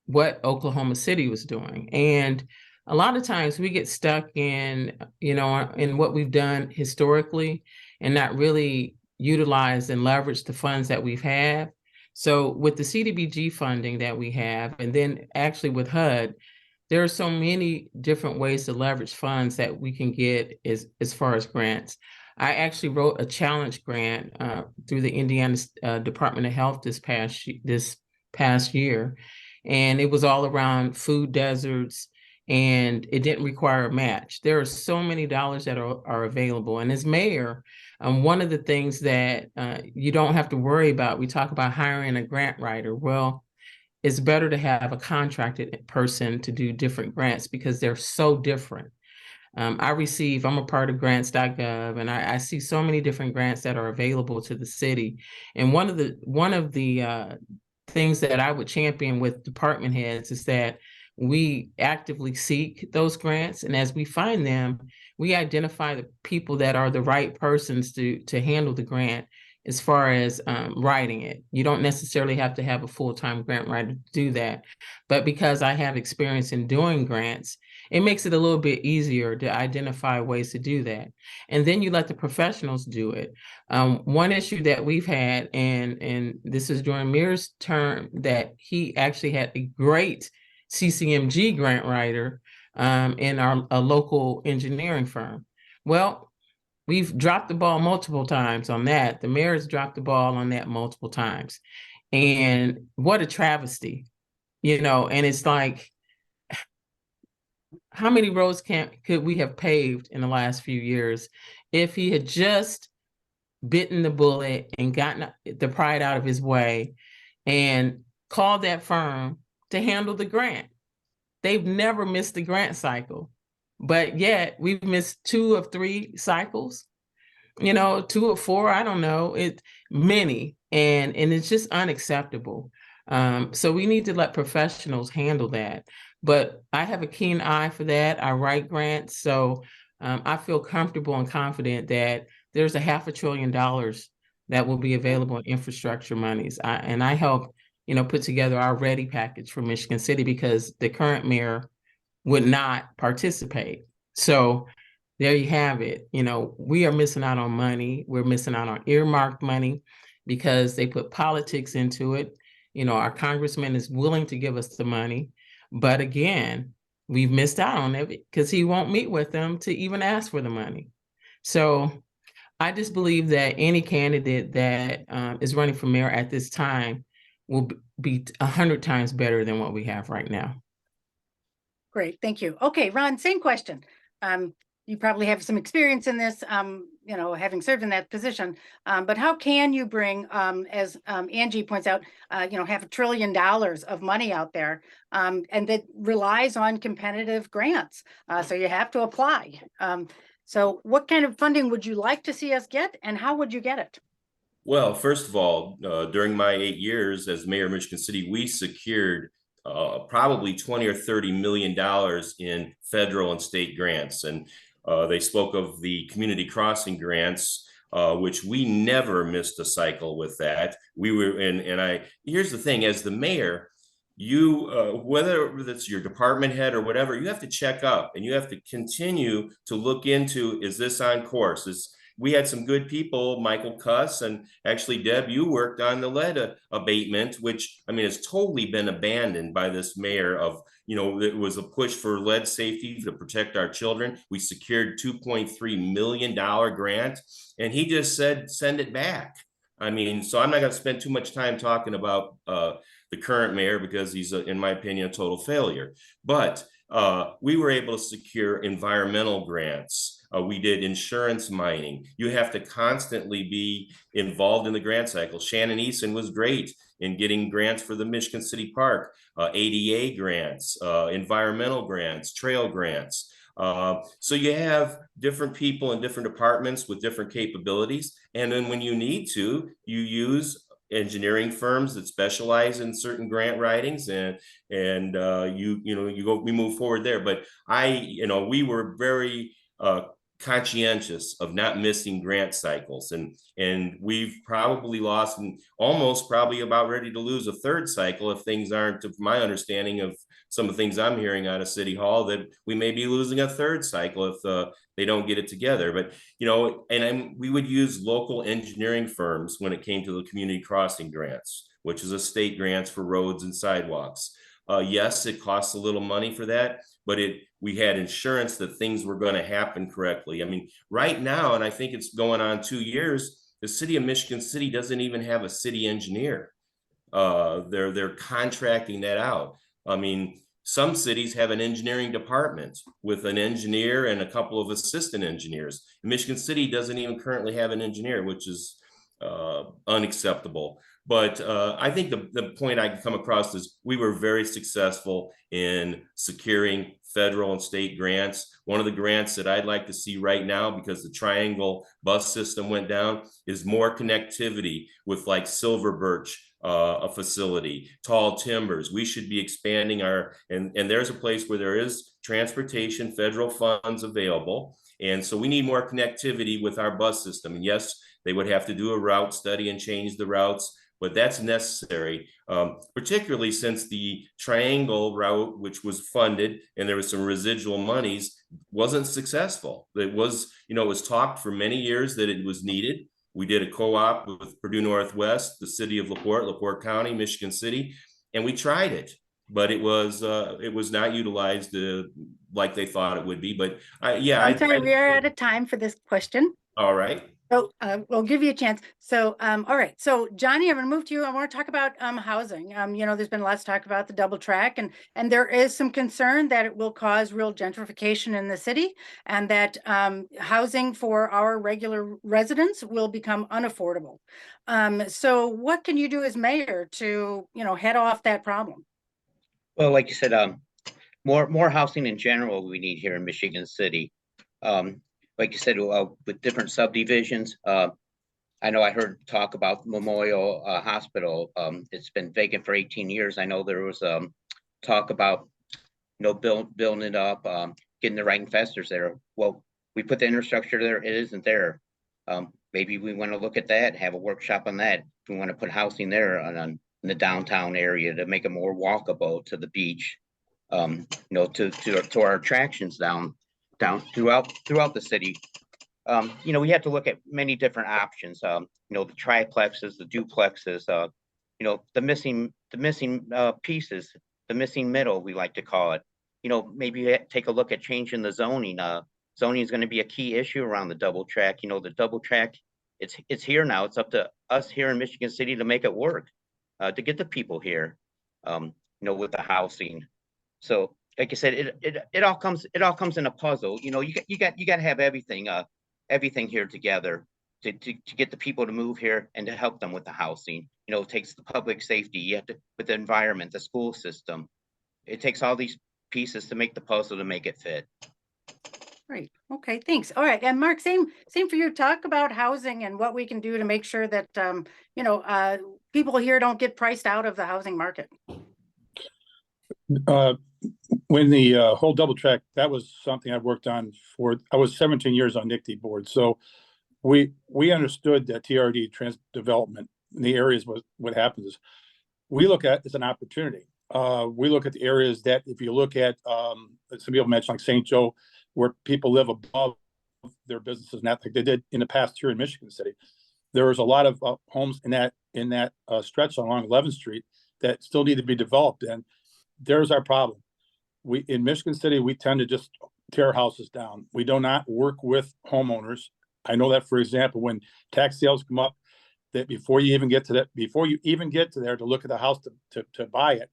what Oklahoma City was doing. And a lot of times we get stuck in what we've done historically and not really utilize and leverage the funds that we've had. So with the CDBG funding that we have, and then actually with HUD, there are so many different ways to leverage funds that we can get as far as grants. I actually wrote a challenge grant through the Indiana Department of Health this past year, and it was all around food deserts, and it didn't require a match. There are so many dollars that are available. And as mayor, one of the things that you don't have to worry about, we talk about hiring a grant writer. Well, it's better to have a contracted person to do different grants because they're so different. I'm a part of grants.gov, and I see so many different grants that are available to the city. And one of the things that I would champion with department heads is that we actively seek those grants. And as we find them, we identify the people that are the right persons to handle the grant. As far as writing it, you don't necessarily have to have a full-time grant writer to do that. But because I have experience in doing grants it makes it a little bit easier to identify ways to do that. And then you let the professionals do it. One issue that we've had, and this is during Mayor's term, that he actually had a great CCMG grant writer in a local engineering firm. Well, we've dropped the ball multiple times on that. The mayor's dropped the ball on that multiple times. And what a travesty, and it's like, how many roads could we have paved in the last few years if he had just bitten the bullet and gotten the pride out of his way and called that firm to handle the grant? They've never missed the grant cycle, but yet we've missed 2 of 3 cycles, 2 of 4, I don't know, many, and it's just unacceptable. So we need to let professionals handle that. But I have a keen eye for that. I write grants, so I feel comfortable and confident that there's $500 billion that will be available in infrastructure monies. I help, put together our ready package for Michigan City because the current mayor would not participate. So there you have it. We are missing out on money. We're missing out on earmarked money because they put politics into it. Our congressman is willing to give us the money, but again, we've missed out on it because he won't meet with them to even ask for the money. So I just believe that any candidate that is running for mayor at this time will be 100 times better than what we have right now. Great, thank you. Okay, Ron, same question. You probably have some experience in this, having served in that position. But how can you bring, as Angie points out, $500 billion of money out there, and that relies on competitive grants. So you have to apply. So what kind of funding would you like to see us get, and how would you get it? Well, first of all, during my 8 years as mayor of Michigan City, we secured probably 20 or $30 million in federal and state grants. And they spoke of the community crossing grants, which we never missed a cycle with that. We were here's the thing, as the mayor, you whether it's your department head or whatever, you have to check up and you have to continue to look into, is this on course? We had some good people, Michael Cuss, and actually, Deb, you worked on the lead abatement, which, has totally been abandoned by this mayor it was a push for lead safety to protect our children. We secured $2.3 million grant, and he just said, send it back. So I'm not going to spend too much time talking about the current mayor because he's, in my opinion, a total failure. But we were able to secure environmental grants. We did insurance mining. You have to constantly be involved in the grant cycle. Shannon Eason was great in getting grants for the Michigan City Park, ADA grants, environmental grants, trail grants. So you have different people in different departments with different capabilities. And then when you need to, you use engineering firms that specialize in certain grant writings, and we move forward there. But we were very conscientious of not missing grant cycles, and we've probably lost and almost probably about ready to lose a 3rd cycle if things aren't, to my understanding of some of the things I'm hearing out of City Hall, that we may be losing a 3rd cycle if they don't get it together. But we would use local engineering firms when it came to the community crossing grants, which is a state grants for roads and sidewalks. Yes, it costs a little money for that, but we had insurance that things were going to happen correctly. Right now, and I think it's going on 2 years, the city of Michigan City doesn't even have a city engineer. They're contracting that out. Some cities have an engineering department with an engineer and a couple of assistant engineers. Michigan City doesn't even currently have an engineer, which is unacceptable. But I think the point I come across is we were very successful in securing federal and state grants. One of the grants that I'd like to see right now, because the Triangle bus system went down, is more connectivity with like Silver Birch, a facility, Tall Timbers. We should be expanding and there's a place where there is transportation, federal funds available. And so we need more connectivity with our bus system. And yes, they would have to do a route study and change the routes, but that's necessary, particularly since the triangle route, which was funded and there was some residual monies, wasn't successful. It was, it was talked for many years that it was needed. We did a co-op with Purdue Northwest, the city of LaPorte County, Michigan City, and we tried it, but it was not utilized like they thought it would be. But I'm sorry, we are out of time for this question. All right. So we'll give you a chance. So, all right. So Johnny, I'm going to move to you. I want to talk about housing. There's been lots of talk about the double track, and there is some concern that it will cause real gentrification in the city, and that housing for our regular residents will become unaffordable. So what can you do as mayor to, head off that problem? Well, like you said, more housing in general we need here in Michigan City. Like you said, with different subdivisions. I know I heard talk about Memorial Hospital. It's been vacant for 18 years. I know there was talk about building it up, getting the right investors there. Well, we put the infrastructure there, it isn't there. Maybe we want to look at that, have a workshop on that. If we want to put housing there in the downtown area to make it more walkable to the beach, to our attractions down throughout the city. We have to look at many different options. The triplexes, the duplexes, the missing pieces, the missing middle, we like to call it. Maybe take a look at changing the zoning. Zoning is going to be a key issue around the double track. The double track, it's here now. It's up to us here in Michigan City to make it work, to get the people here, with the housing. So, like I said, it all comes in a puzzle. You got to have everything here together to get the people to move here and to help them with the housing. It takes the public safety. You have to, with the environment, the school system. It takes all these pieces to make the puzzle to make it fit. Right. Okay. Thanks. All right. And Mark, same for you. Talk about housing and what we can do to make sure that people here don't get priced out of the housing market. When the whole double track, that was something I worked on I was 17 years on NICD board. So we understood that TRD development in the areas what happens is we look at as an opportunity. We look at the areas that if you look at, some people mentioned like St. Joe, where people live above their businesses, not like they did in the past here in Michigan City. There was a lot of homes in that stretch along 11th Street that still need to be developed. And there's our problem. In Michigan City, we tend to just tear houses down. We do not work with homeowners. I know that, for example, when tax sales come up, that before you even get to there to look at the house to buy it,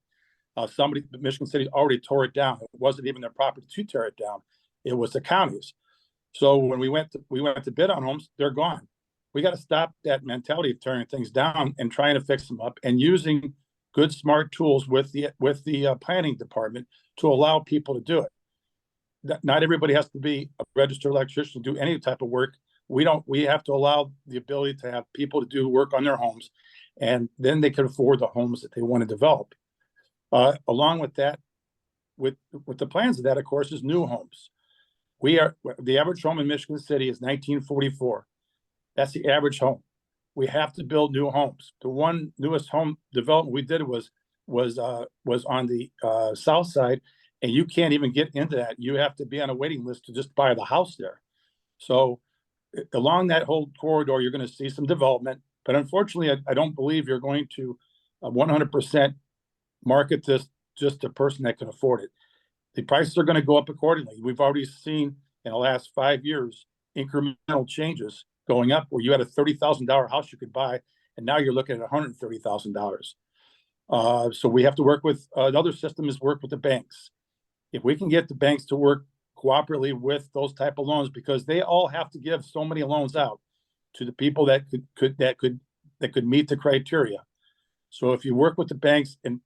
Michigan City already tore it down. It wasn't even their property to tear it down. It was the county's. So when we went to bid on homes, they're gone. We got to stop that mentality of tearing things down and trying to fix them up and using good, smart tools with the planning department to allow people to do it. Not everybody has to be a registered electrician to do any type of work. We have to allow the ability to have people to do work on their homes, and then they can afford the homes that they want to develop. Along with that, with the plans of that, of course, is new homes. The average home in Michigan City is 1944. That's the average home. We have to build new homes. The one newest home development we did was on the south side, and you can't even get into that. You have to be on a waiting list to just buy the house there. So along that whole corridor, you're going to see some development, but unfortunately, I don't believe you're going to 100% market this just to a person that can afford it. The prices are going to go up accordingly. We've already seen in the last 5 years incremental changes going up, where you had a $30,000 house you could buy, and now you're looking at $130,000. So we have to work with another system is work with the banks. If we can get the banks to work cooperatively with those type of loans, because they all have to give so many loans out to the people that could meet the criteria. So if you work with the banks and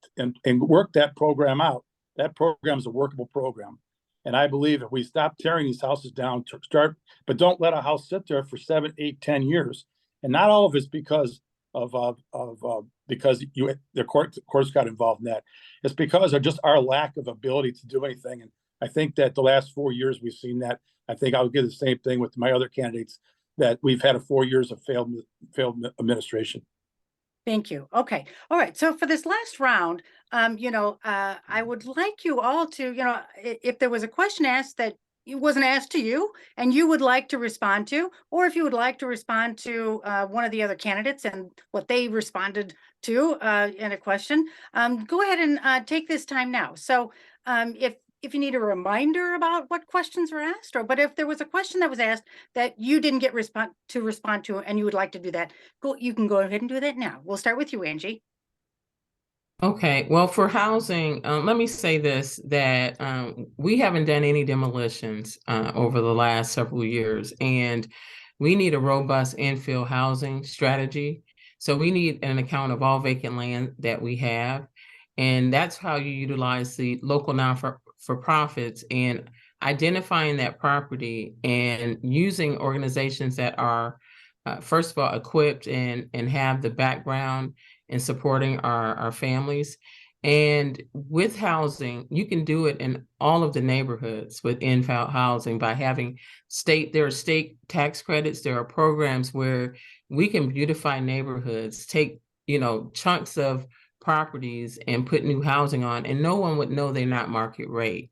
work that program out, that program is a workable program. And I believe if we stop tearing these houses down to start, but don't let a house sit there for 7, 8, 10 years. And not all of it's because the courts got involved in that. It's because of just our lack of ability to do anything. And I think that the last 4 years we've seen that. I think I'll get the same thing with my other candidates, that we've had 4 years of failed administration. Thank you. Okay. All right. So for this last round, I would like you all to, if there was a question asked that it wasn't asked to you and you would like to respond to, or if you would like to respond to one of the other candidates and what they responded to in a question, go ahead and take this time now. So if you need a reminder about what questions were asked, but if there was a question that was asked that you didn't get respond to and you would like to do that, you can go ahead and do that now. We'll start with you, Angie. Okay, well, for housing, let me say this, that we haven't done any demolitions over the last several years, and we need a robust infill housing strategy. So we need an account of all vacant land that we have, and that's how you utilize the local non-for-profits and identifying that property and using organizations that are, first of all, equipped and have the background and supporting our families. And with housing, you can do it in all of the neighborhoods with infill housing by having there are state tax credits. There are programs where we can beautify neighborhoods, take, chunks of properties and put new housing on, and no one would know they're not market rate.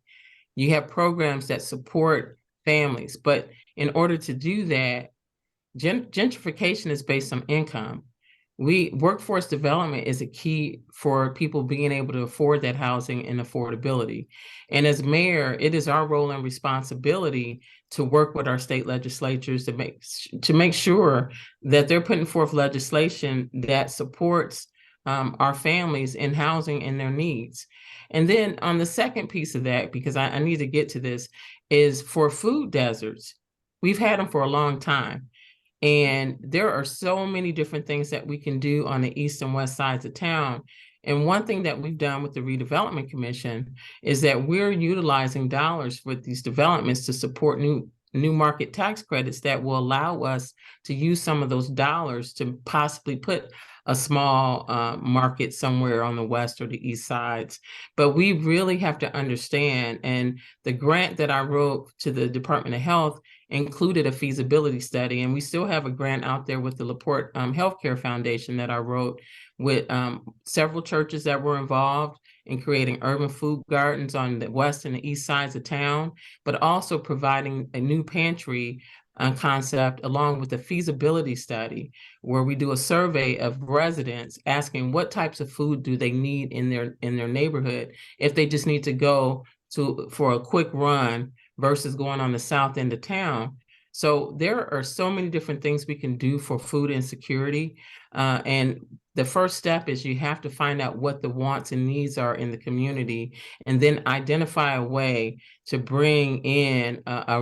You have programs that support families, but in order to do that, gentrification is based on income. Workforce development is a key for people being able to afford that housing and affordability. And as mayor, it is our role and responsibility to work with our state legislatures to make sure that they're putting forth legislation that supports our families in housing and their needs. And then on the second piece of that, because I need to get to this, is for food deserts. We've had them for a long time. And there are so many different things that we can do on the east and west sides of town. And one thing that we've done with the Redevelopment Commission is that we're utilizing dollars with these developments to support new market tax credits that will allow us to use some of those dollars to possibly put a small market somewhere on the west or the east sides. But we really have to understand, and the grant that I wrote to the Department of Health included a feasibility study, and we still have a grant out there with the LaPorte Healthcare Foundation that I wrote with several churches that were involved in creating urban food gardens on the west and the east sides of town, but also providing a new pantry concept along with a feasibility study where we do a survey of residents asking what types of food do they need in their neighborhood if they just need to go for a quick run versus going on the south end of town. So there are so many different things we can do for food insecurity. And the first step is you have to find out what the wants and needs are in the community, and then identify a way to bring in a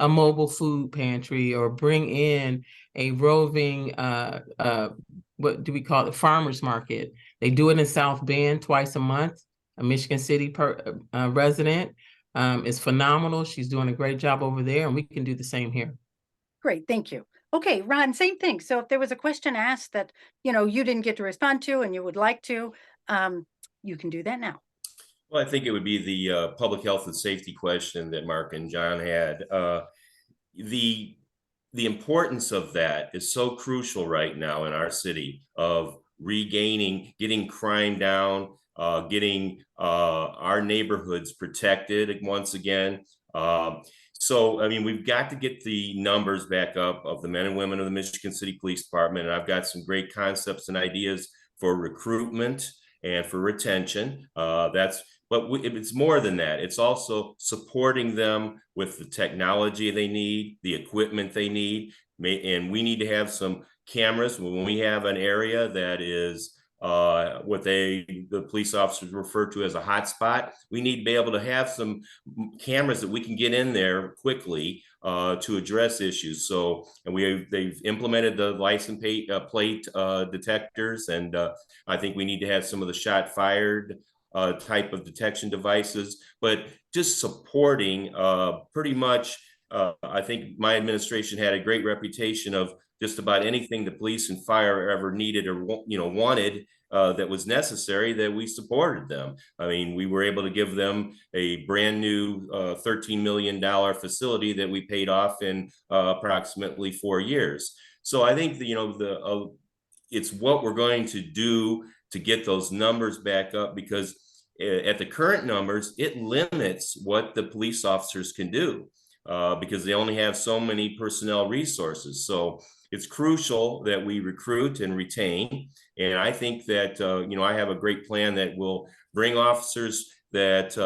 mobile food pantry, or bring in a roving, what do we call it, farmers market. They do it in South Bend twice a month. A Michigan City resident is phenomenal. She's doing a great job over there, and we can do the same here. Great, thank you. Okay, Ron, same thing. So if there was a question asked that, you didn't get to respond to and you would like to, you can do that now. Well, I think it would be the public health and safety question that Mark and John had. The importance of that is so crucial right now in our city of getting crime down, getting our neighborhoods protected once again. So, I mean, we've got to get the numbers back up of the men and women of the Michigan City Police Department. And I've got some great concepts and ideas for recruitment and for retention. But it's more than that. It's also supporting them with the technology they need, the equipment they need. And we need to have some cameras when we have an area that is what the police officers refer to as a hotspot. We need to be able to have some cameras that we can get in there quickly to address issues. So, and they've implemented the license plate detectors, and I think we need to have some of the shot fired type of detection devices, but just supporting pretty much. I think my administration had a great reputation of just about anything the police and fire ever needed or wanted that was necessary, that we supported them. I mean, we were able to give them a brand new $13 million facility that we paid off in approximately 4 years. So I think it's what we're going to do to get those numbers back up, because at the current numbers, it limits what the police officers can do because they only have so many personnel resources. So it's crucial that we recruit and retain. And I think that, I have a great plan that will bring officers that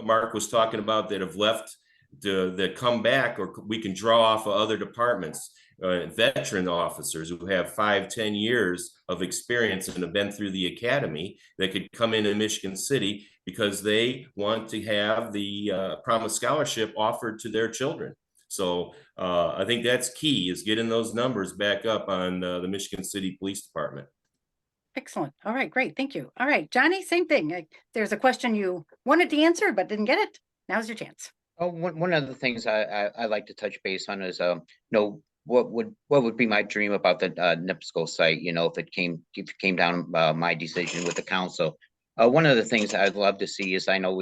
Mark was talking about that have left that come back, or we can draw off of other departments. Veteran officers who have 5-10 years of experience and have been through the academy that could come into Michigan City because they want to have the Promise Scholarship offered to their children. So I think that's key, is getting those numbers back up on the Michigan City Police Department. Excellent. All right, great. Thank you. All right, Johnny, same thing. There's a question you wanted to answer but didn't get it. Now's your chance. Oh, one of the things I like to touch base on is what would be my dream about the NIPSCO site, if it came down my decision with the council. One of the things I'd love to see is, I know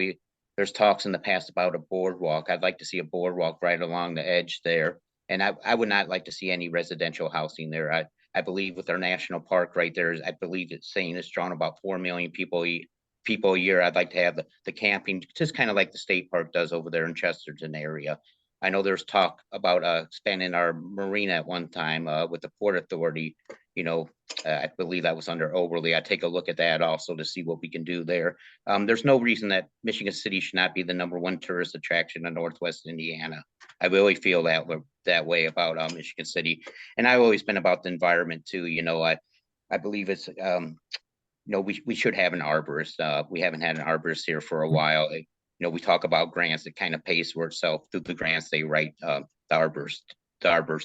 there's talks in the past about a boardwalk. I'd like to see a boardwalk right along the edge there. And I would not like to see any residential housing there. I believe with our national park right there, I believe it's saying it's drawn about 4 million people a year. I'd like to have the camping, just kind of like the state park does over there in Chesterton area. I know there's talk about expanding our marina at one time with the Port Authority. I believe that was under Overly. I'd take a look at that also to see what we can do there. There's no reason that Michigan City should not be the #1 tourist attraction in Northwest Indiana. I really feel that way about Michigan City. And I've always been about the environment too. I believe it's, we should have an arborist. We haven't had an arborist here for a while. We talk about grants that kind of pays for itself through the grants they write. The arborist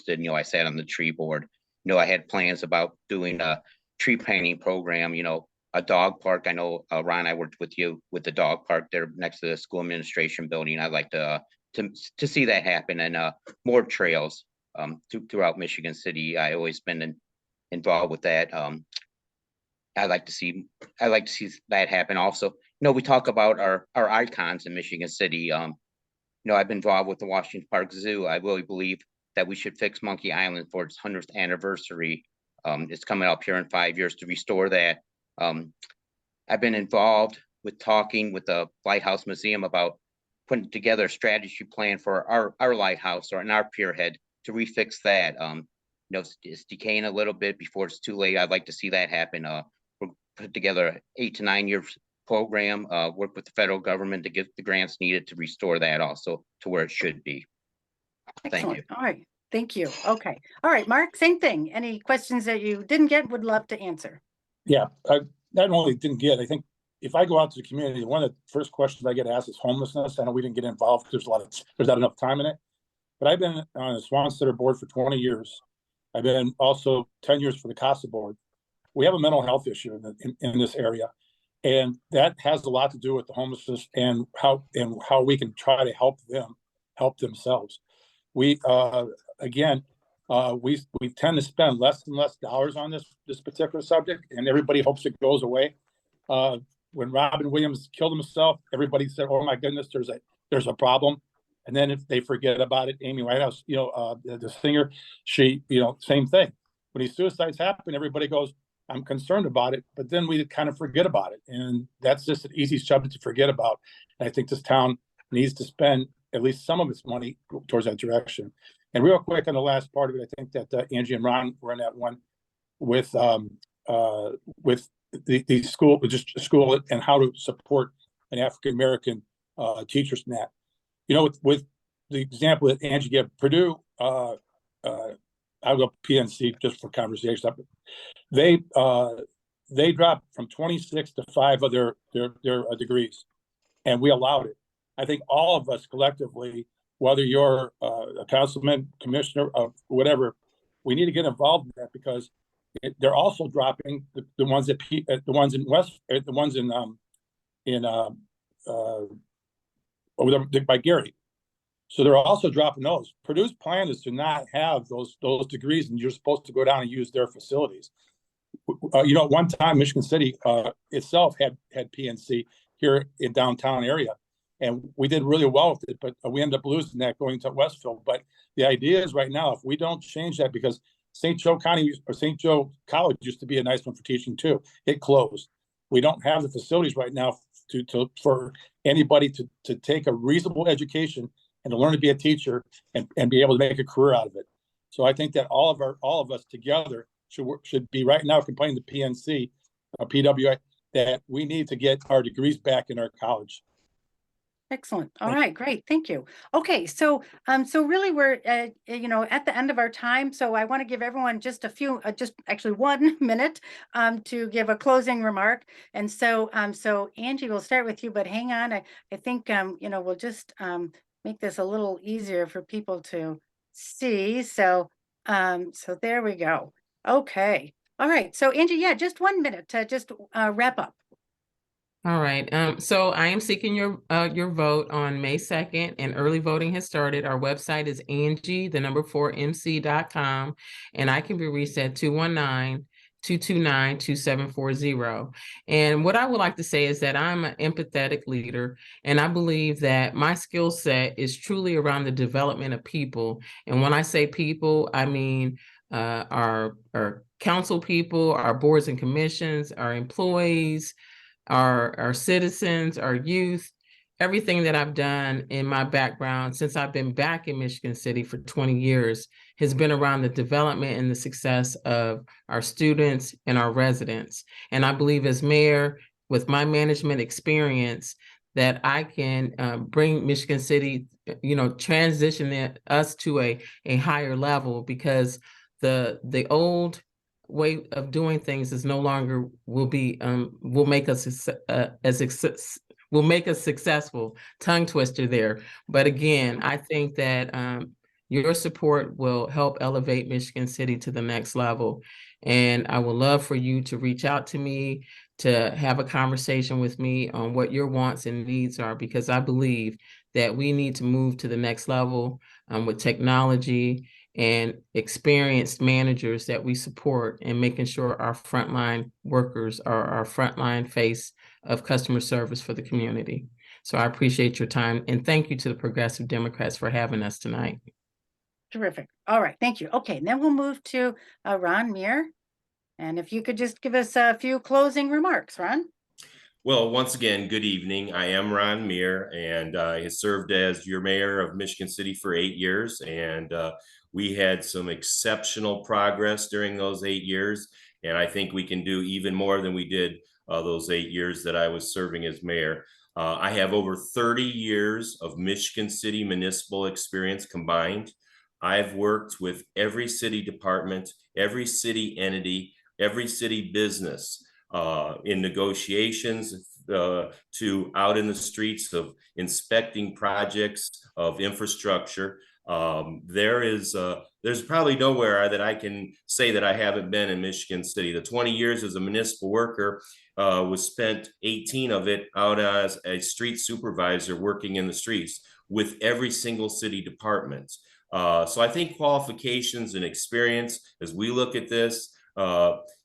did. I sat on the tree board. I had plans about doing a tree painting program. A dog park. I know Ron, I worked with you with the dog park there next to the school administration building. I'd like to see that happen, and more trails throughout Michigan City. I always been involved with that. I like to see that happen also. We talk about our icons in Michigan City. I've been involved with the Washington Park Zoo. I really believe that we should fix Monkey Island for its 100th anniversary. It's coming up here in 5 years to restore that. I've been involved with talking with the Lighthouse Museum about putting together a strategy plan for our lighthouse or our pierhead to refix that. It's decaying a little bit before it's too late. I'd like to see that happen. We'll put together an 8 to 9 year program, work with the federal government to get the grants needed to restore that also to where it should be. Excellent. Thank you. All right. Thank you. Okay. All right, Mark, same thing. Any questions that you didn't get, would love to answer. Yeah, I not only didn't get, I think if I go out to the community, one of the first questions I get asked is homelessness. I know we didn't get involved. There's not enough time in it, but I've been on the Swan Center board for 20 years. I've been also 10 years for the CASA board. We have a mental health issue in this area, and that has a lot to do with the homelessness and how we can try to help themselves. We we tend to spend less and less dollars on this particular subject, and everybody hopes it goes away. When Robin Williams killed himself, everybody said, "Oh my goodness, there's a problem," and then if they forget about it, Amy Winehouse, the singer, she, same thing. When these suicides happen, everybody goes, "I'm concerned about it," but then we kind of forget about it, and that's just an easy subject to forget about. And I think this town needs to spend at least some of its money towards that direction. And real quick on the last part of it, I think that Angie and Ron were in that one with the school, just school and how to support an African American teachers in that. With the example that Angie gave, Purdue, I'll go PNC just for conversation. They dropped from 26 to 5 of their degrees, and we allowed it. I think all of us collectively, whether you're a councilman, commissioner, whatever, we need to get involved in that, because they're also dropping the ones over there by Gary. So they're also dropping those. Purdue's plan is to not have those degrees, and you're supposed to go down and use their facilities. At one time, Michigan City itself had PNC here in downtown area, and we did really well with it, but we ended up losing that going to Westfield. But the idea is right now, if we don't change that, because St. Joe County or St. Joe College used to be a nice one for teaching too. It closed. We don't have the facilities right now for anybody to take a reasonable education and to learn to be a teacher and be able to make a career out of it. So I think that all of us together should be right now complaining to PNC, PWI, that we need to get our degrees back in our college. Excellent. All right, great. Thank you. Okay, so so really we're you know, at the end of our time. So I want to give everyone just a few, just actually 1 minute to give a closing remark. And so so Angie, we'll start with you, but hang on. I think you know, we'll just make this a little easier for people to see. So so there we go. Okay. All right. So Angie, yeah, just 1 minute to just wrap up. All right. So I am seeking your vote on May 2nd, and early voting has started. Our website is Angie4MC.com, and I can be reached at 219-229-2740. And what I would like to say is that I'm an empathetic leader, and I believe that my skill set is truly around the development of people. And when I say people, I mean our council people, our boards and commissions, our employees, our citizens, our youth, everything that I've done in my background since I've been back in Michigan City for 20 years has been around the development and the success of our students and our residents. And I believe as mayor, with my management experience, that I can bring Michigan City, you know, transition us to a higher level, because the old way of doing things is no longer will make us successful. Tongue twister there. But again, I think that your support will help elevate Michigan City to the next level. And I would love for you to reach out to me, to have a conversation with me on what your wants and needs are, because I believe that we need to move to the next level with technology and experienced managers that we support, and making sure our frontline workers are our frontline face of customer service for the community. So I appreciate your time, and thank you to the Progressive Democrats for having us tonight. Terrific. All right, thank you. Okay, then we'll move to Ron Muir. And if you could just give us a few closing remarks, Ron. Well, once again, good evening. I am Ron Muir, and I have served as your mayor of Michigan City for 8 years. And we had some exceptional progress during those 8 years. And I think we can do even more than we did those 8 years that I was serving as mayor. I have over 30 years of Michigan City municipal experience combined. I've worked with every city department, every city entity, every city business in negotiations to out in the streets of inspecting projects of infrastructure. There's probably nowhere that I can say that I haven't been in Michigan City. The 20 years as a municipal worker was spent 18 of it out as a street supervisor working in the streets with every single city department. So I think qualifications and experience, as we look at this,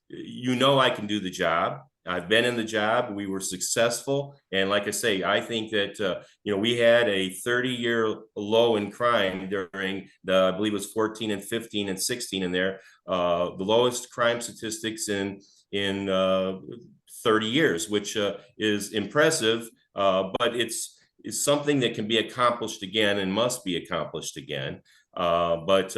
you know, I can do the job. I've been in the job. We were successful. And like I say, I think that, you know, we had a 30-year low in crime during I believe it was 14 and 15 and 16 in there, the lowest crime statistics in 30 years, which is impressive, but it's something that can be accomplished again and must be accomplished again. But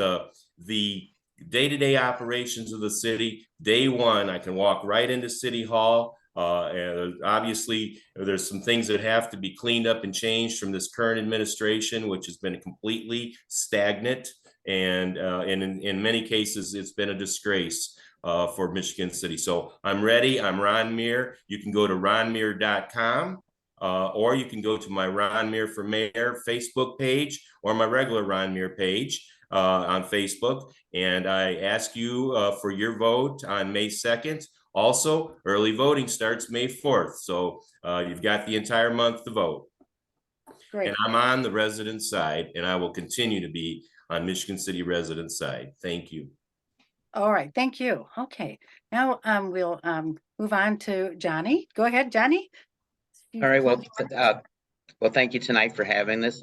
the day-to-day operations of the city, day one, I can walk right into City Hall. And obviously, there's some things that have to be cleaned up and changed from this current administration, which has been completely stagnant. And in many cases, it's been a disgrace for Michigan City. So I'm ready. I'm Ron Muir. You can go to ronmuir.com. Or you can go to my Ron Muir for Mayor Facebook page or my regular Ron Muir page on Facebook. And I ask you for your vote on May 2nd. Also, early voting starts May 4th. So you've got the entire month to vote. Great. And I'm on the resident side, and I will continue to be on Michigan City resident side. Thank you. All right, thank you. Okay, now we'll move on to Johnny. Go ahead, Johnny. All right, well, thank you tonight for having this.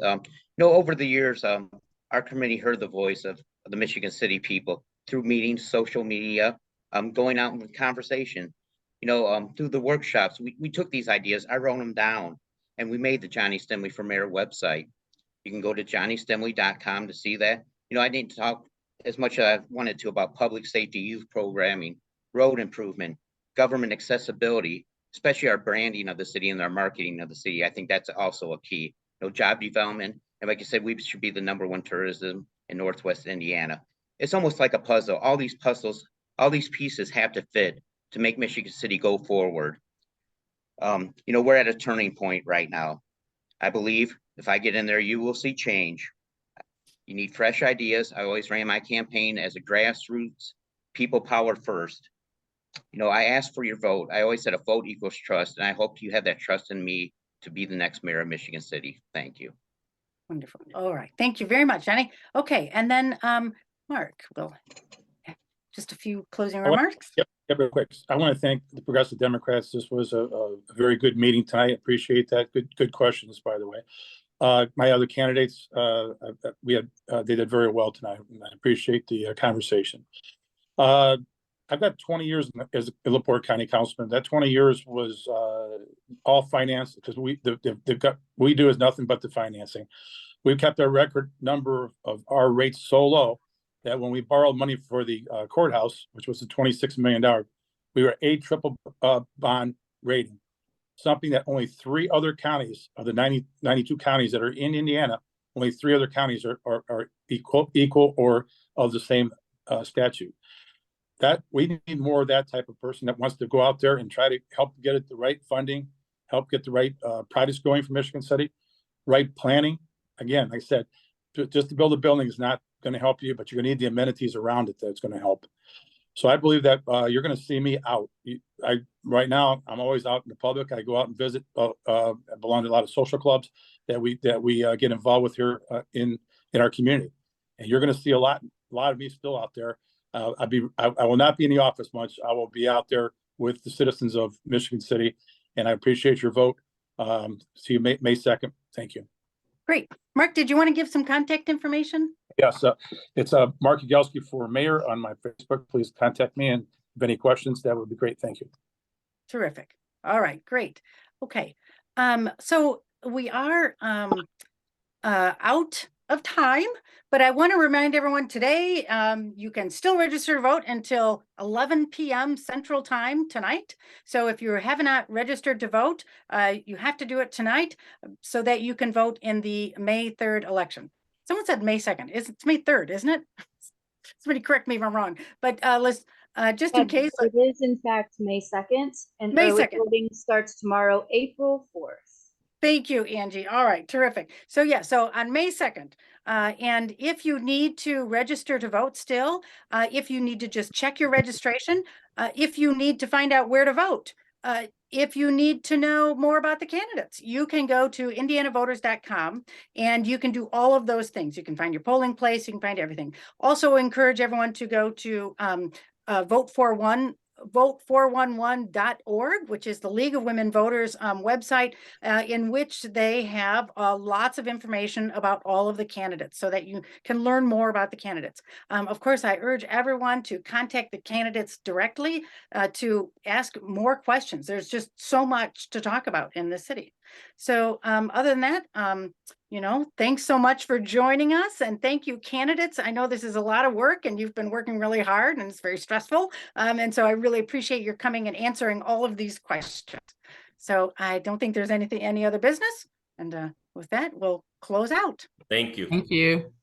Over the years, our committee heard the voice of the Michigan City people through meetings, social media, going out with conversation. You know, through the workshops, we took these ideas, I wrote them down, and we made the Johnny Stimley for Mayor website. You can go to johnnystimley.com to see that. You know, I didn't talk as much as I wanted to about public safety, youth programming, road improvement, government accessibility, especially our branding of the city and our marketing of the city. I think that's also a key. You know, job development. And like I said, we should be the #1 tourism in Northwest Indiana. It's almost like a puzzle. All these puzzles, all these pieces have to fit to make Michigan City go forward. You know, we're at a turning point right now. I believe if I get in there, you will see change. You need fresh ideas. I always ran my campaign as a grassroots, people power first. You know, I asked for your vote. I always said a vote equals trust, and I hope you have that trust in me to be the next mayor of Michigan City. Thank you. Wonderful. All right. Thank you very much, Johnny. Okay. And then Mark will just a few closing remarks. Yep, real quick. I want to thank the Progressive Democrats. This was a very good meeting tonight. Appreciate that. Good questions, by the way. My other candidates, they did very well tonight. And I appreciate the conversation. I've got 20 years as a LaPorte County councilman. That 20 years was all finance, because we do is nothing but the financing. We've kept our record number of our rates so low that when we borrowed money for the courthouse, which was a $26 million, we were a triple bond rating. Something that only 3 other counties of the 92 counties that are in Indiana, only 3 other counties are equal or of the same statute. That we need more of that type of person that wants to go out there and try to help get it the right funding, help get the right projects going for Michigan City, right planning. Again, like I said, just to build a building is not going to help you, but you're going to need the amenities around it that's going to help. So I believe that you're going to see me out. Right now, I'm always out in the public. I go out and visit. I belong to a lot of social clubs that we get involved with here in our community, and you're going to see a lot of me still out there. I will not be in the office much. I will be out there with the citizens of Michigan City, and I appreciate your vote. See you May 2nd. Thank you. Great. Mark, did you want to give some contact information? Yes, it's Mark Yagelski for mayor on my Facebook. Please contact me, and if any questions, that would be great. Thank you. Terrific. All right, great. Okay. So we are out of time, but I want to remind everyone today, you can still register to vote until 11 p.m. Central Time tonight. So if you have not registered to vote, you have to do it tonight so that you can vote in the May 3rd election. Someone said May 2nd. It's May 3rd, isn't it? Somebody correct me if I'm wrong, but let's just in case. It is in fact May 2nd, and May early 2nd. voting starts tomorrow, April 4th. Thank you, Angie. All right, terrific. So yeah, so on May 2nd, and if you need to register to vote still, if you need to just check your registration, if you need to find out where to vote, if you need to know more about the candidates, you can go to indianavoters.com and you can do all of those things. You can find your polling place, you can find everything. Also encourage everyone to go to vote411.org, which is the League of Women Voters website, in which they have lots of information about all of the candidates so that you can learn more about the candidates. Of course, I urge everyone to contact the candidates directly to ask more questions. There's just so much to talk about in the city. So other than that, thanks so much for joining us, and thank you, candidates. I know this is a lot of work and you've been working really hard and it's very stressful. And so I really appreciate your coming and answering all of these questions. So I don't think there's any other business. And with that, we'll close out. Thank you. Thank you.